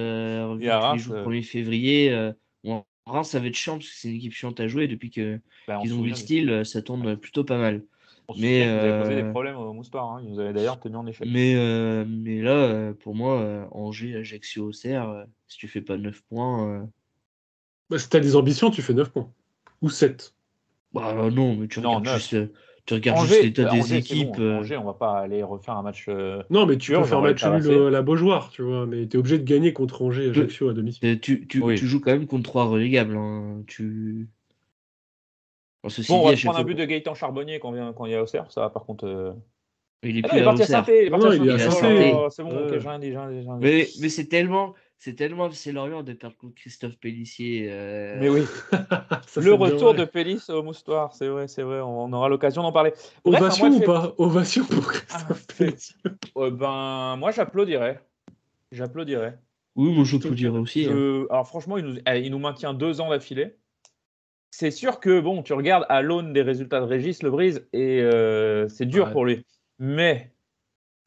[SPEAKER 2] Et à
[SPEAKER 4] qu'ils
[SPEAKER 2] Reims,
[SPEAKER 4] jouent le 1er février, bon, Reims, ça va être chiant parce que c'est une équipe chiante à jouer. Depuis qu'ils
[SPEAKER 2] on se
[SPEAKER 4] ont vu le
[SPEAKER 2] souvient,
[SPEAKER 4] style, ça tourne plutôt pas mal.
[SPEAKER 2] on se
[SPEAKER 4] Mais,
[SPEAKER 2] souvient qu'ils avaient posé des problèmes au Moustoir. Hein. Ils nous avaient d'ailleurs tenu en échec.
[SPEAKER 4] mais là, pour moi, Angers, Ajaccio, Auxerre, si tu fais pas 9 points.
[SPEAKER 3] Bah, si t'as des ambitions, tu fais 9 points. Ou 7.
[SPEAKER 4] Bah non, mais tu
[SPEAKER 2] Non,
[SPEAKER 4] regardes
[SPEAKER 2] 9.
[SPEAKER 4] juste l'état des
[SPEAKER 2] Angers, c'est
[SPEAKER 4] équipes.
[SPEAKER 2] bon. Angers, on va pas aller refaire un match
[SPEAKER 3] Non, mais tu peux
[SPEAKER 2] purge, on
[SPEAKER 3] faire
[SPEAKER 2] va les
[SPEAKER 3] match nul
[SPEAKER 2] tabasser.
[SPEAKER 3] à la Beaujoire, tu vois. Mais t'es obligé de gagner contre Angers et Ajaccio à domicile.
[SPEAKER 4] Tu
[SPEAKER 2] Oui.
[SPEAKER 4] joues quand même contre 3 relégables. Hein. Ceci
[SPEAKER 2] Bon, on
[SPEAKER 4] dit,
[SPEAKER 2] va
[SPEAKER 4] à
[SPEAKER 2] se
[SPEAKER 4] chaque
[SPEAKER 2] prendre un
[SPEAKER 4] fois.
[SPEAKER 2] but de Gaëtan Charbonnier quand il y a Auxerre. Ça va, par contre.
[SPEAKER 4] Il est
[SPEAKER 2] Ah non,
[SPEAKER 4] plus
[SPEAKER 2] il est
[SPEAKER 4] à
[SPEAKER 2] parti à
[SPEAKER 4] Auxerre.
[SPEAKER 2] Saint-Étienne. Il est parti
[SPEAKER 3] Non,
[SPEAKER 2] à
[SPEAKER 3] il est à
[SPEAKER 2] Saint-Étienne.
[SPEAKER 4] Saint-Étienne.
[SPEAKER 2] C'est bon, ok, j'ai rien dit.
[SPEAKER 4] Mais c'est tellement c'est Lorient de perdre contre Christophe Pellissier.
[SPEAKER 2] Mais oui.
[SPEAKER 3] Ça,
[SPEAKER 2] Le
[SPEAKER 3] c'est bien
[SPEAKER 2] retour
[SPEAKER 3] vrai.
[SPEAKER 2] de Pélis au Moustoir, c'est vrai, on aura l'occasion d'en parler. Bref,
[SPEAKER 3] Ovation
[SPEAKER 2] un mois de
[SPEAKER 3] ou pas? Ovation pour Christophe Pellissier.
[SPEAKER 2] Ben, moi, j'applaudirais.
[SPEAKER 4] Oui, moi je peux
[SPEAKER 3] Ok.
[SPEAKER 4] dire aussi. Hein.
[SPEAKER 2] Alors, franchement, il nous maintient 2 ans d'affilée. C'est sûr que, bon, tu regardes à l'aune des résultats de Régis Lebrise et c'est dur
[SPEAKER 3] Ouais.
[SPEAKER 2] pour lui. Mais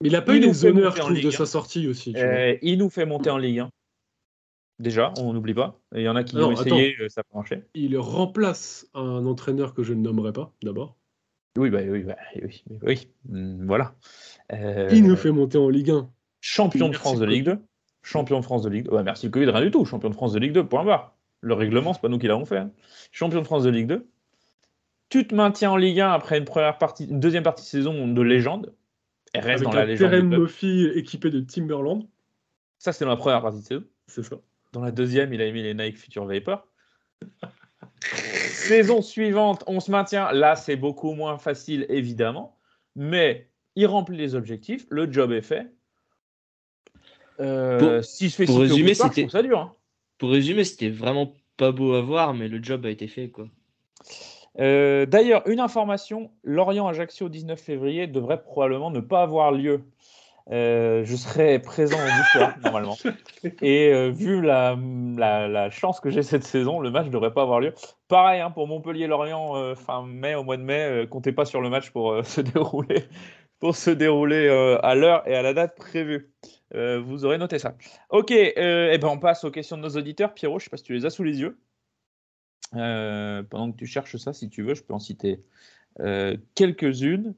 [SPEAKER 3] Il n'a pas eu
[SPEAKER 2] il nous
[SPEAKER 3] les
[SPEAKER 2] fait
[SPEAKER 3] honneurs,
[SPEAKER 2] monter
[SPEAKER 3] je
[SPEAKER 2] en
[SPEAKER 3] trouve, de
[SPEAKER 2] Ligue
[SPEAKER 3] sa
[SPEAKER 2] 1.
[SPEAKER 3] sortie aussi, tu vois.
[SPEAKER 2] Il nous fait monter en Ligue 1. Déjà, on n'oublie pas. Il y en a qui
[SPEAKER 3] Ah
[SPEAKER 2] ont
[SPEAKER 3] non,
[SPEAKER 2] essayé,
[SPEAKER 3] attends.
[SPEAKER 2] ça n'a pas marché.
[SPEAKER 3] Il remplace un entraîneur que je ne nommerai pas, d'abord.
[SPEAKER 2] Oui. Voilà.
[SPEAKER 3] Il nous fait monter en Ligue 1.
[SPEAKER 2] Champion de
[SPEAKER 3] Merci
[SPEAKER 2] France de
[SPEAKER 3] le
[SPEAKER 2] Ligue
[SPEAKER 3] Covid.
[SPEAKER 2] 2. Champion de France de Ligue 2. Ouais, merci le Covid, rien du tout. Champion de France de Ligue 2, point barre. Le règlement, c'est pas nous qui l'avons fait. Hein. Champion de France de Ligue 2. Tu te maintiens en Ligue 1 après une deuxième partie de saison de légende. Et reste
[SPEAKER 3] Avec
[SPEAKER 2] dans
[SPEAKER 3] un
[SPEAKER 2] la légende du
[SPEAKER 3] Terem
[SPEAKER 2] club.
[SPEAKER 3] Moffi équipé de Timberland.
[SPEAKER 2] Ça, c'est dans la première partie de saison.
[SPEAKER 3] C'est ça.
[SPEAKER 2] Dans la deuxième, il a mis les Nike Future Vapor. Saison suivante, on se maintient. Là, c'est beaucoup moins facile, évidemment. Mais il remplit les objectifs. Le job est fait. S'il se fait
[SPEAKER 4] pour
[SPEAKER 2] citer au
[SPEAKER 4] résumer,
[SPEAKER 2] Moustoir, je trouve ça dur. Hein.
[SPEAKER 4] Pour résumer, c'était vraiment pas beau à voir, mais le job a été fait, quoi.
[SPEAKER 2] D'ailleurs, une information, Lorient-Ajaccio 19 février devrait probablement ne pas avoir lieu. Je serai présent au Moustoir, normalement. Et vu la chance que j'ai cette saison, le match ne devrait pas avoir lieu. Pareil, hein, pour Montpellier-Lorient, fin mai, au mois de mai, comptez pas sur le match pour se dérouler à l'heure et à la date prévue. Vous aurez noté ça. Ok, ben on passe aux questions de nos auditeurs. Pierrot, je ne sais pas si tu les as sous les yeux. Pendant que tu cherches ça, si tu veux, je peux en citer quelques-unes.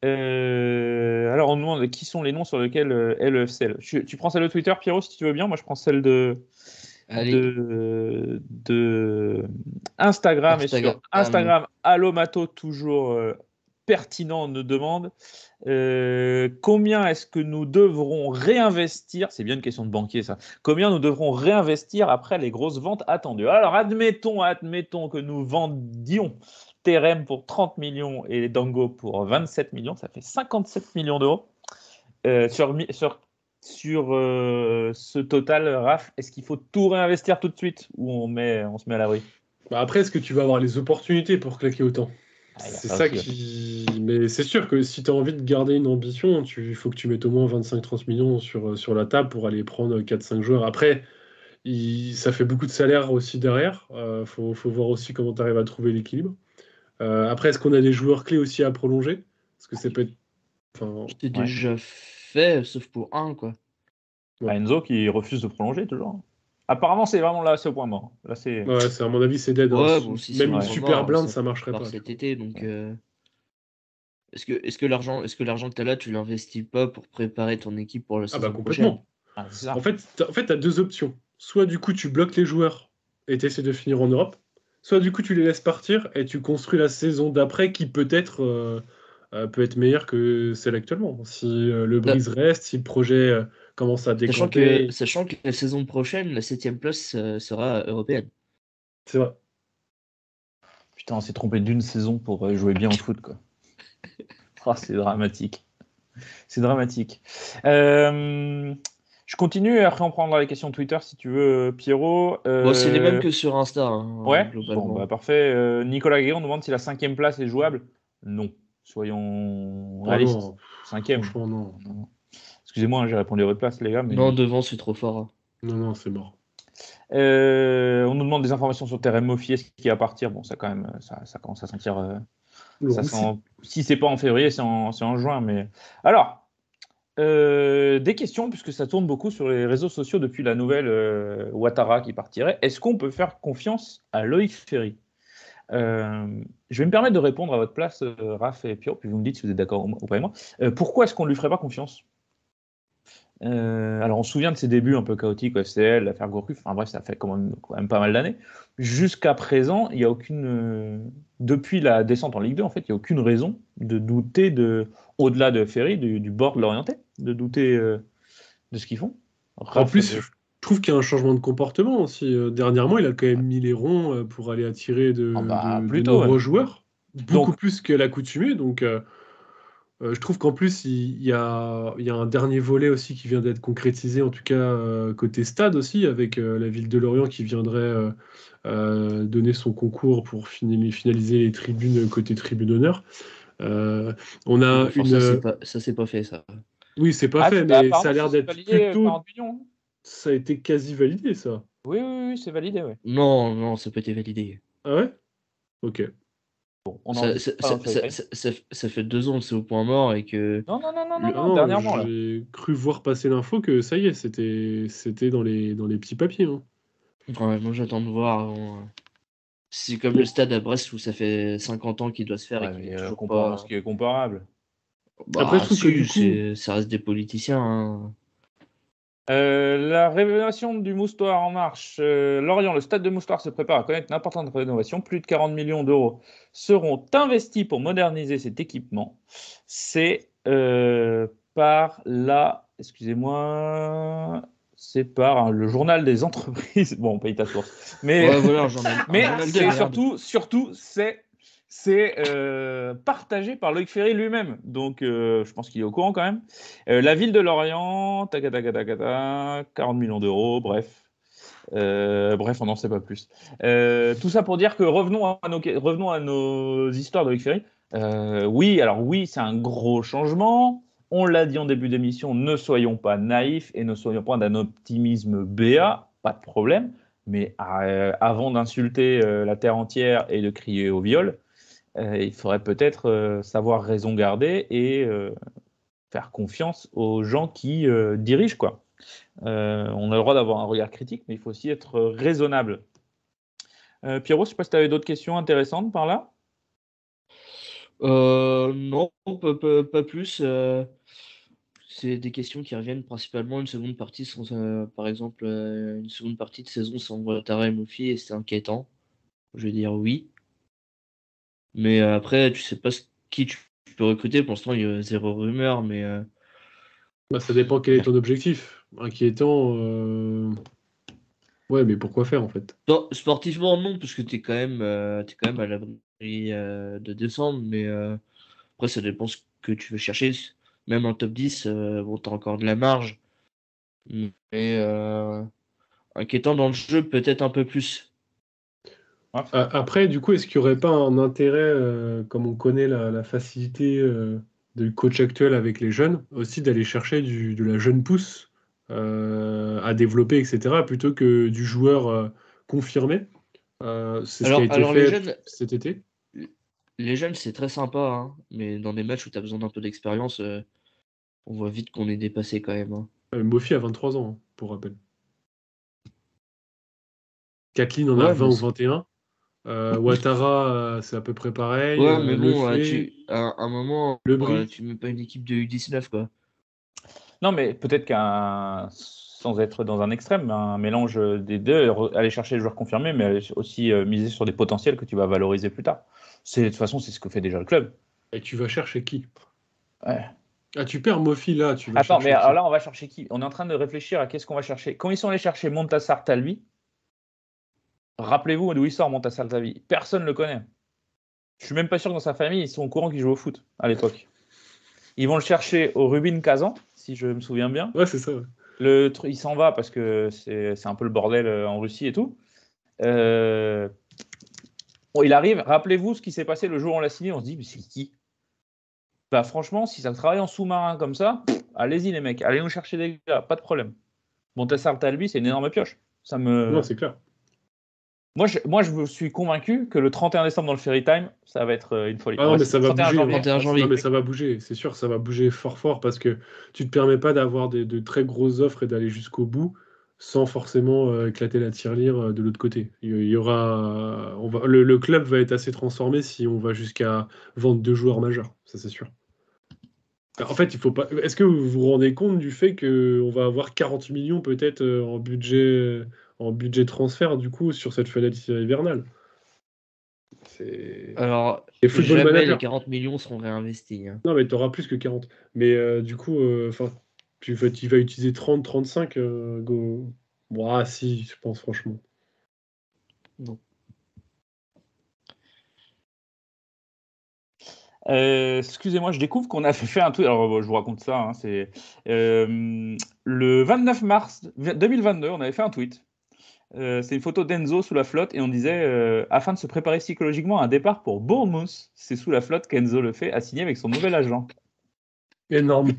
[SPEAKER 2] Alors, on nous demande qui sont les noms sur lesquels est le FC. Tu prends celle de Twitter, Pierrot, si tu veux bien. Moi, je prends celle de Instagram. Et sur Instagram, Allomato, toujours pertinent nous demande combien est-ce que nous devrons réinvestir, c'est bien une question de banquier ça, combien nous devrons réinvestir après les grosses ventes attendues. Alors admettons que nous vendions Terem pour 30 millions et Dango pour 27 millions, ça fait 57 millions d'euros. Sur ce total, Raph, est-ce qu'il faut tout réinvestir tout de suite ou on se met à l'abri?
[SPEAKER 3] Bah après, est-ce que tu vas avoir les opportunités pour claquer autant? C'est ça
[SPEAKER 2] aussi,
[SPEAKER 3] qui. Mais c'est sûr que si tu as envie de garder une ambition, il faut que tu mettes au moins 25-30 millions sur la table pour aller prendre 4-5 joueurs. Après, ça fait beaucoup de salaire aussi derrière. Faut voir aussi comment tu arrives à trouver l'équilibre. Après, est-ce qu'on a des joueurs clés aussi à prolonger? Parce que ça peut être. Enfin,
[SPEAKER 4] C'était déjà fait, sauf pour un, quoi.
[SPEAKER 3] Ouais.
[SPEAKER 2] Enzo qui refuse de prolonger toujours. Apparemment, c'est vraiment là, c'est au point mort. Là,
[SPEAKER 3] Ouais, à mon avis, c'est dead.
[SPEAKER 4] Ouais,
[SPEAKER 3] Hein.
[SPEAKER 4] bon, si
[SPEAKER 3] Même
[SPEAKER 4] c'est
[SPEAKER 3] une
[SPEAKER 4] au
[SPEAKER 3] super
[SPEAKER 4] point
[SPEAKER 3] blinde,
[SPEAKER 4] mort,
[SPEAKER 3] ça marcherait
[SPEAKER 4] part
[SPEAKER 3] pas.
[SPEAKER 4] cet été, donc est-ce que l'argent que tu as là, tu l'investis pas pour préparer ton équipe pour la saison prochaine?
[SPEAKER 3] Complètement. En fait, tu as deux options. Soit du coup, tu bloques les joueurs et tu essaies de finir en Europe. Soit du coup, tu les laisses partir et tu construis la saison d'après qui peut-être peut être meilleure que celle actuellement. Si le Brise reste, si le projet commence à décanter.
[SPEAKER 4] Sachant que la saison prochaine, la 7e place sera européenne.
[SPEAKER 3] C'est vrai.
[SPEAKER 2] Putain, on s'est trompé d'une saison pour jouer bien au foot, quoi. Oh, c'est dramatique. C'est dramatique. Je continue et après on prendra les questions Twitter si tu veux, Pierrot.
[SPEAKER 4] Bon, c'est les mêmes que sur Insta, hein,
[SPEAKER 2] Ouais,
[SPEAKER 4] globalement.
[SPEAKER 2] bon, bah, parfait. Nicolas Guéron demande si la 5e place est jouable. Non, soyons réalistes.
[SPEAKER 3] Non,
[SPEAKER 2] 5e.
[SPEAKER 3] franchement, non.
[SPEAKER 2] Excusez-moi, j'ai répondu à votre place, les gars. Mais...
[SPEAKER 4] Non, devant, c'est trop fort. Hein.
[SPEAKER 3] Non, c'est mort.
[SPEAKER 2] On nous demande des informations sur Terem Moffi, est-ce qu'il va partir? Bon, ça quand même, ça commence à sentir. Si c'est pas en février, c'est en juin. Mais alors, des questions puisque ça tourne beaucoup sur les réseaux sociaux depuis la nouvelle Ouattara qui partirait. Est-ce qu'on peut faire confiance à Loïc Ferry? Je vais me permettre de répondre à votre place, Raph et Pierrot, puis vous me dites si vous êtes d'accord ou pas avec moi. Pourquoi est-ce qu'on ne lui ferait pas confiance? Alors on se souvient de ses débuts un peu chaotiques au FCL, l'affaire Gourcuff, enfin bref, ça fait quand même pas mal d'années. Jusqu'à présent, il n'y a aucune. Depuis la descente en Ligue 2, en fait, il n'y a aucune raison de douter au-delà de Ferry, du bord de l'Orienté, de douter de ce qu'ils font.
[SPEAKER 3] En plus, je trouve qu'il y a un changement de comportement aussi. Dernièrement, il a quand même mis les ronds pour aller attirer de nombreux joueurs, beaucoup plus que l'accoutumée. Donc, je trouve qu'en plus, il y a un dernier volet aussi qui vient d'être concrétisé, en tout cas côté stade aussi, avec la ville de Lorient qui viendrait donner son concours pour finaliser les tribunes côté tribune d'honneur. On a
[SPEAKER 4] Ça, c'est pas fait, ça.
[SPEAKER 3] Oui, c'est pas fait, mais ça a l'air d'être plutôt... Ça a été quasi validé, ça.
[SPEAKER 2] Oui, c'est validé, ouais.
[SPEAKER 4] Non, ça peut être validé.
[SPEAKER 3] Ah ouais? Ok.
[SPEAKER 2] Bon,
[SPEAKER 4] ça fait 2 ans que c'est au point mort et que...
[SPEAKER 2] Non, dernièrement,
[SPEAKER 3] j'ai cru voir passer l'info que ça y est, c'était dans les petits papiers. Hein.
[SPEAKER 4] Ouais, moi j'attends de voir. C'est comme le stade à Brest où ça fait 50 ans qu'il doit se faire et qu'il est toujours pas...
[SPEAKER 2] ce qui est comparable.
[SPEAKER 4] Bah, après, je trouve que du coup... ça reste des politiciens. Hein.
[SPEAKER 2] La rénovation du Moustoir en marche. Lorient, le stade de Moustoir se prépare à connaître une importante rénovation. Plus de 40 millions d'euros seront investis pour moderniser cet équipement. C'est par le journal des entreprises. Bon, on paye ta source. Mais,
[SPEAKER 4] ouais, voilà,
[SPEAKER 2] mais c'est surtout, c'est partagé par Loïc Ferry lui-même. Donc, je pense qu'il est au courant quand même. La ville de Lorient, 40 millions d'euros, bref. On n'en sait pas plus. Tout ça pour dire que revenons à nos histoires de Loïc Ferry. Oui, c'est un gros changement. On l'a dit en début d'émission, ne soyons pas naïfs et ne soyons pas d'un optimisme béat, pas de problème. Mais avant d'insulter la terre entière et de crier au viol, il faudrait peut-être savoir raison garder et faire confiance aux gens qui dirigent, quoi. On a le droit d'avoir un regard critique, mais il faut aussi être raisonnable. Pierrot, je ne sais pas si tu avais d'autres questions intéressantes par là.
[SPEAKER 4] Non, pas plus. C'est des questions qui reviennent principalement une seconde partie, par exemple, une seconde partie de saison sans Ouattara et Moffi, et c'est inquiétant. Je veux dire oui. Mais après, tu sais pas qui tu peux recruter. Pour l'instant, il y a 0 rumeur, mais
[SPEAKER 3] Bah, ça dépend quel est ton objectif. Inquiétant. Ouais, mais pourquoi faire en fait?
[SPEAKER 4] sportivement, non, parce que t'es quand même à l'abri de descendre, mais après, ça dépend ce que tu veux chercher. Même en top 10, bon, t'as encore de la marge, mais inquiétant dans le jeu, peut-être un peu plus.
[SPEAKER 3] Après, du coup, est-ce qu'il n'y aurait pas un intérêt, comme on connaît la facilité du coach actuel avec les jeunes, aussi d'aller chercher de la jeune pousse à développer, etc., plutôt que du joueur confirmé? C'est ce qui a été
[SPEAKER 4] Alors
[SPEAKER 3] fait cet été.
[SPEAKER 4] les jeunes, c'est très sympa, hein, mais dans des matchs où tu as besoin d'un peu d'expérience, on voit vite qu'on est dépassé quand même, hein.
[SPEAKER 3] Mofi a 23 ans, hein, pour rappel. Kathleen en a
[SPEAKER 4] Ouais,
[SPEAKER 3] 20 ou 21. Ouattara, c'est à peu près pareil.
[SPEAKER 4] ouais, mais bon,
[SPEAKER 3] Lefebvre,
[SPEAKER 4] à un moment,
[SPEAKER 3] Lebris.
[SPEAKER 4] tu mets pas une équipe de U19, quoi.
[SPEAKER 2] Non, mais peut-être sans être dans un extrême, un mélange des deux, aller chercher les joueurs confirmés, mais aller aussi miser sur des potentiels que tu vas valoriser plus tard. De toute façon, c'est ce que fait déjà le club.
[SPEAKER 3] Et tu vas chercher qui?
[SPEAKER 2] Ouais.
[SPEAKER 3] Ah, tu perds Mofi là, tu vas
[SPEAKER 2] Attends, mais
[SPEAKER 3] chercher qui?
[SPEAKER 2] alors là, on va chercher qui? On est en train de réfléchir à qu'est-ce qu'on va chercher. Quand ils sont allés chercher Montassar Talbi, rappelez-vous d'où il sort Montassar Talbi. Personne ne le connaît. Je suis même pas sûr que dans sa famille, ils sont au courant qu'il joue au foot à l'époque. Ils vont le chercher au Rubin Kazan, si je me souviens bien.
[SPEAKER 3] Ouais, c'est ça. Ouais.
[SPEAKER 2] Il s'en va parce que c'est un peu le bordel en Russie et tout. Bon, il arrive. Rappelez-vous ce qui s'est passé le jour où on l'a signé. On se dit, mais c'est qui? Bah, franchement, si ça travaille en sous-marin comme ça, allez-y les mecs, allez nous chercher des gars, pas de problème. Montassar Talbi, c'est une énorme pioche.
[SPEAKER 3] Non, c'est clair.
[SPEAKER 2] Moi, je me suis convaincu que le 31 décembre dans le Ferry Time, ça va être une folie.
[SPEAKER 3] Ah non, mais ça va
[SPEAKER 2] 31
[SPEAKER 3] bouger.
[SPEAKER 2] janvier.
[SPEAKER 4] 31 janvier.
[SPEAKER 3] Non, mais ça va bouger, c'est sûr, ça va bouger fort parce que tu te permets pas d'avoir de très grosses offres et d'aller jusqu'au bout sans forcément éclater la tirelire de l'autre côté. Il y aura, le club va être assez transformé si on va jusqu'à vendre 2 joueurs majeurs, ça c'est sûr. En fait, il faut pas. Est-ce que vous vous rendez compte du fait qu'on va avoir 40 millions peut-être en budget transfert du coup sur cette fenêtre hivernale? C'est.
[SPEAKER 4] Alors,
[SPEAKER 3] Et Football
[SPEAKER 4] jamais
[SPEAKER 3] Manager.
[SPEAKER 4] les 40 millions seront réinvestis, hein.
[SPEAKER 3] Non, mais tu auras plus que 40. Mais du coup, tu vas utiliser 30, 35. Go. Bon, si, je pense franchement.
[SPEAKER 4] Non.
[SPEAKER 2] Excusez-moi, je découvre qu'on a fait un tweet. Alors, je vous raconte ça. Hein, c'est le 29 mars 2022, on avait fait un tweet. C'est une photo d'Enzo sous la flotte et on disait afin de se préparer psychologiquement à un départ pour Bournemouth, c'est sous la flotte qu'Enzo le fait a signé avec son nouvel agent.
[SPEAKER 3] Énorme.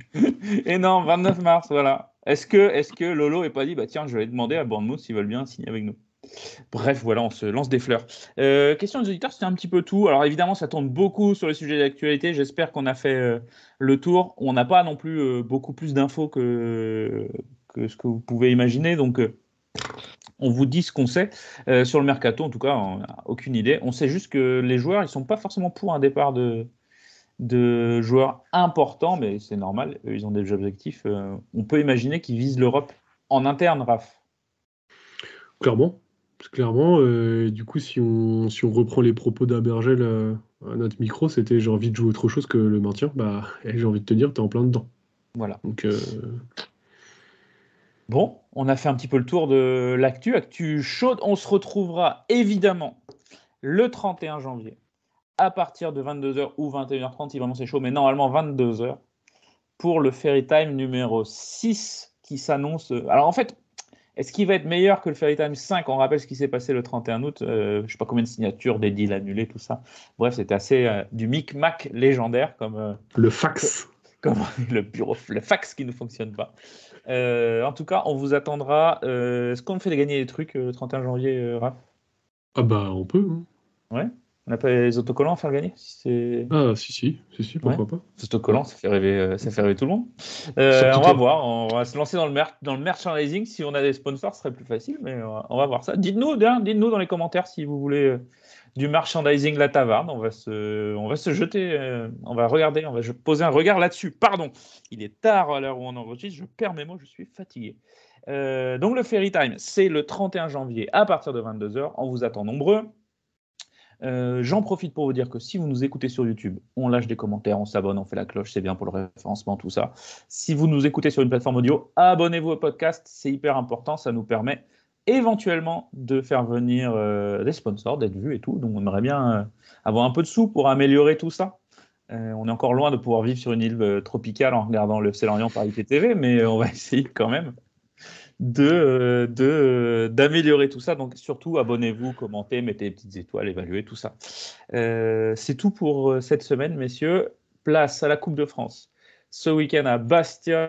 [SPEAKER 2] Énorme, 29 mars, voilà. Est-ce que Lolo n'est pas dit, bah tiens, je vais demander à Bournemouth s'ils veulent bien signer avec nous. Bref, voilà, on se lance des fleurs. Question des auditeurs, c'était un petit peu tout. Alors évidemment, ça tourne beaucoup sur les sujets d'actualité. J'espère qu'on a fait le tour. On n'a pas non plus beaucoup plus d'infos que ce que vous pouvez imaginer. Donc, on vous dit ce qu'on sait. Sur le mercato, en tout cas, on n'a aucune idée. On sait juste que les joueurs, ils ne sont pas forcément pour un départ de joueurs importants, mais c'est normal. Ils ont des objectifs. On peut imaginer qu'ils visent l'Europe en interne, Raph.
[SPEAKER 3] Clairement. Du coup, si on reprend les propos d'Abergel à notre micro, c'était j'ai envie de jouer autre chose que le maintien. Bah, j'ai envie de te dire, t'es en plein dedans.
[SPEAKER 2] Voilà.
[SPEAKER 3] Donc,
[SPEAKER 2] Bon, on a fait un petit peu le tour de l'actu. Actu chaude. On se retrouvera évidemment le 31 janvier à partir de 22h ou 21h30. Si vraiment c'est chaud, mais normalement 22h pour le Ferry Time numéro 6 qui s'annonce. Alors en fait, est-ce qu'il va être meilleur que le Ferry Time 5? On rappelle ce qui s'est passé le 31 août. Je ne sais pas combien de signatures, des deals annulés, tout ça. Bref, c'était assez du micmac légendaire comme
[SPEAKER 3] le fax.
[SPEAKER 2] Comme le fax qui ne fonctionne pas. En tout cas, on vous attendra. Est-ce qu'on fait gagner des trucs le 31 janvier, Raph?
[SPEAKER 3] Ah bah, on peut. Hein.
[SPEAKER 2] Ouais. On n'a pas les autocollants à faire gagner
[SPEAKER 3] Ah, si, pourquoi pas.
[SPEAKER 2] Les autocollants, ça fait rêver tout le monde. On va voir. On va se lancer dans le merchandising. Si on a des sponsors, ce serait plus facile, mais on va voir ça. Dites-nous dans les commentaires si vous voulez du merchandising La Tavarde. On va se jeter, on va regarder, on va poser un regard là-dessus. Pardon, il est tard à l'heure où on enregistre, je perds mes mots, je suis fatigué. Donc le Ferry Time, c'est le 31 janvier à partir de 22h. On vous attend nombreux. J'en profite pour vous dire que si vous nous écoutez sur YouTube, on lâche des commentaires, on s'abonne, on fait la cloche, c'est bien pour le référencement, tout ça. Si vous nous écoutez sur une plateforme audio, abonnez-vous au podcast, c'est hyper important, ça nous permet éventuellement de faire venir des sponsors, d'être vus et tout. Donc on aimerait bien avoir un peu de sous pour améliorer tout ça. On est encore loin de pouvoir vivre sur une île tropicale en regardant le FC Lorient par IPTV, mais on va essayer quand même d'améliorer tout ça. Donc surtout, abonnez-vous, commentez, mettez des petites étoiles, évaluez tout ça. C'est tout pour cette semaine, messieurs. Place à la Coupe de France. Ce week-end à Bastia.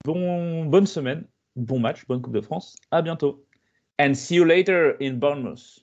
[SPEAKER 2] Bonne semaine, bon match, bonne Coupe de France. À bientôt. And see you later in Bournemouth.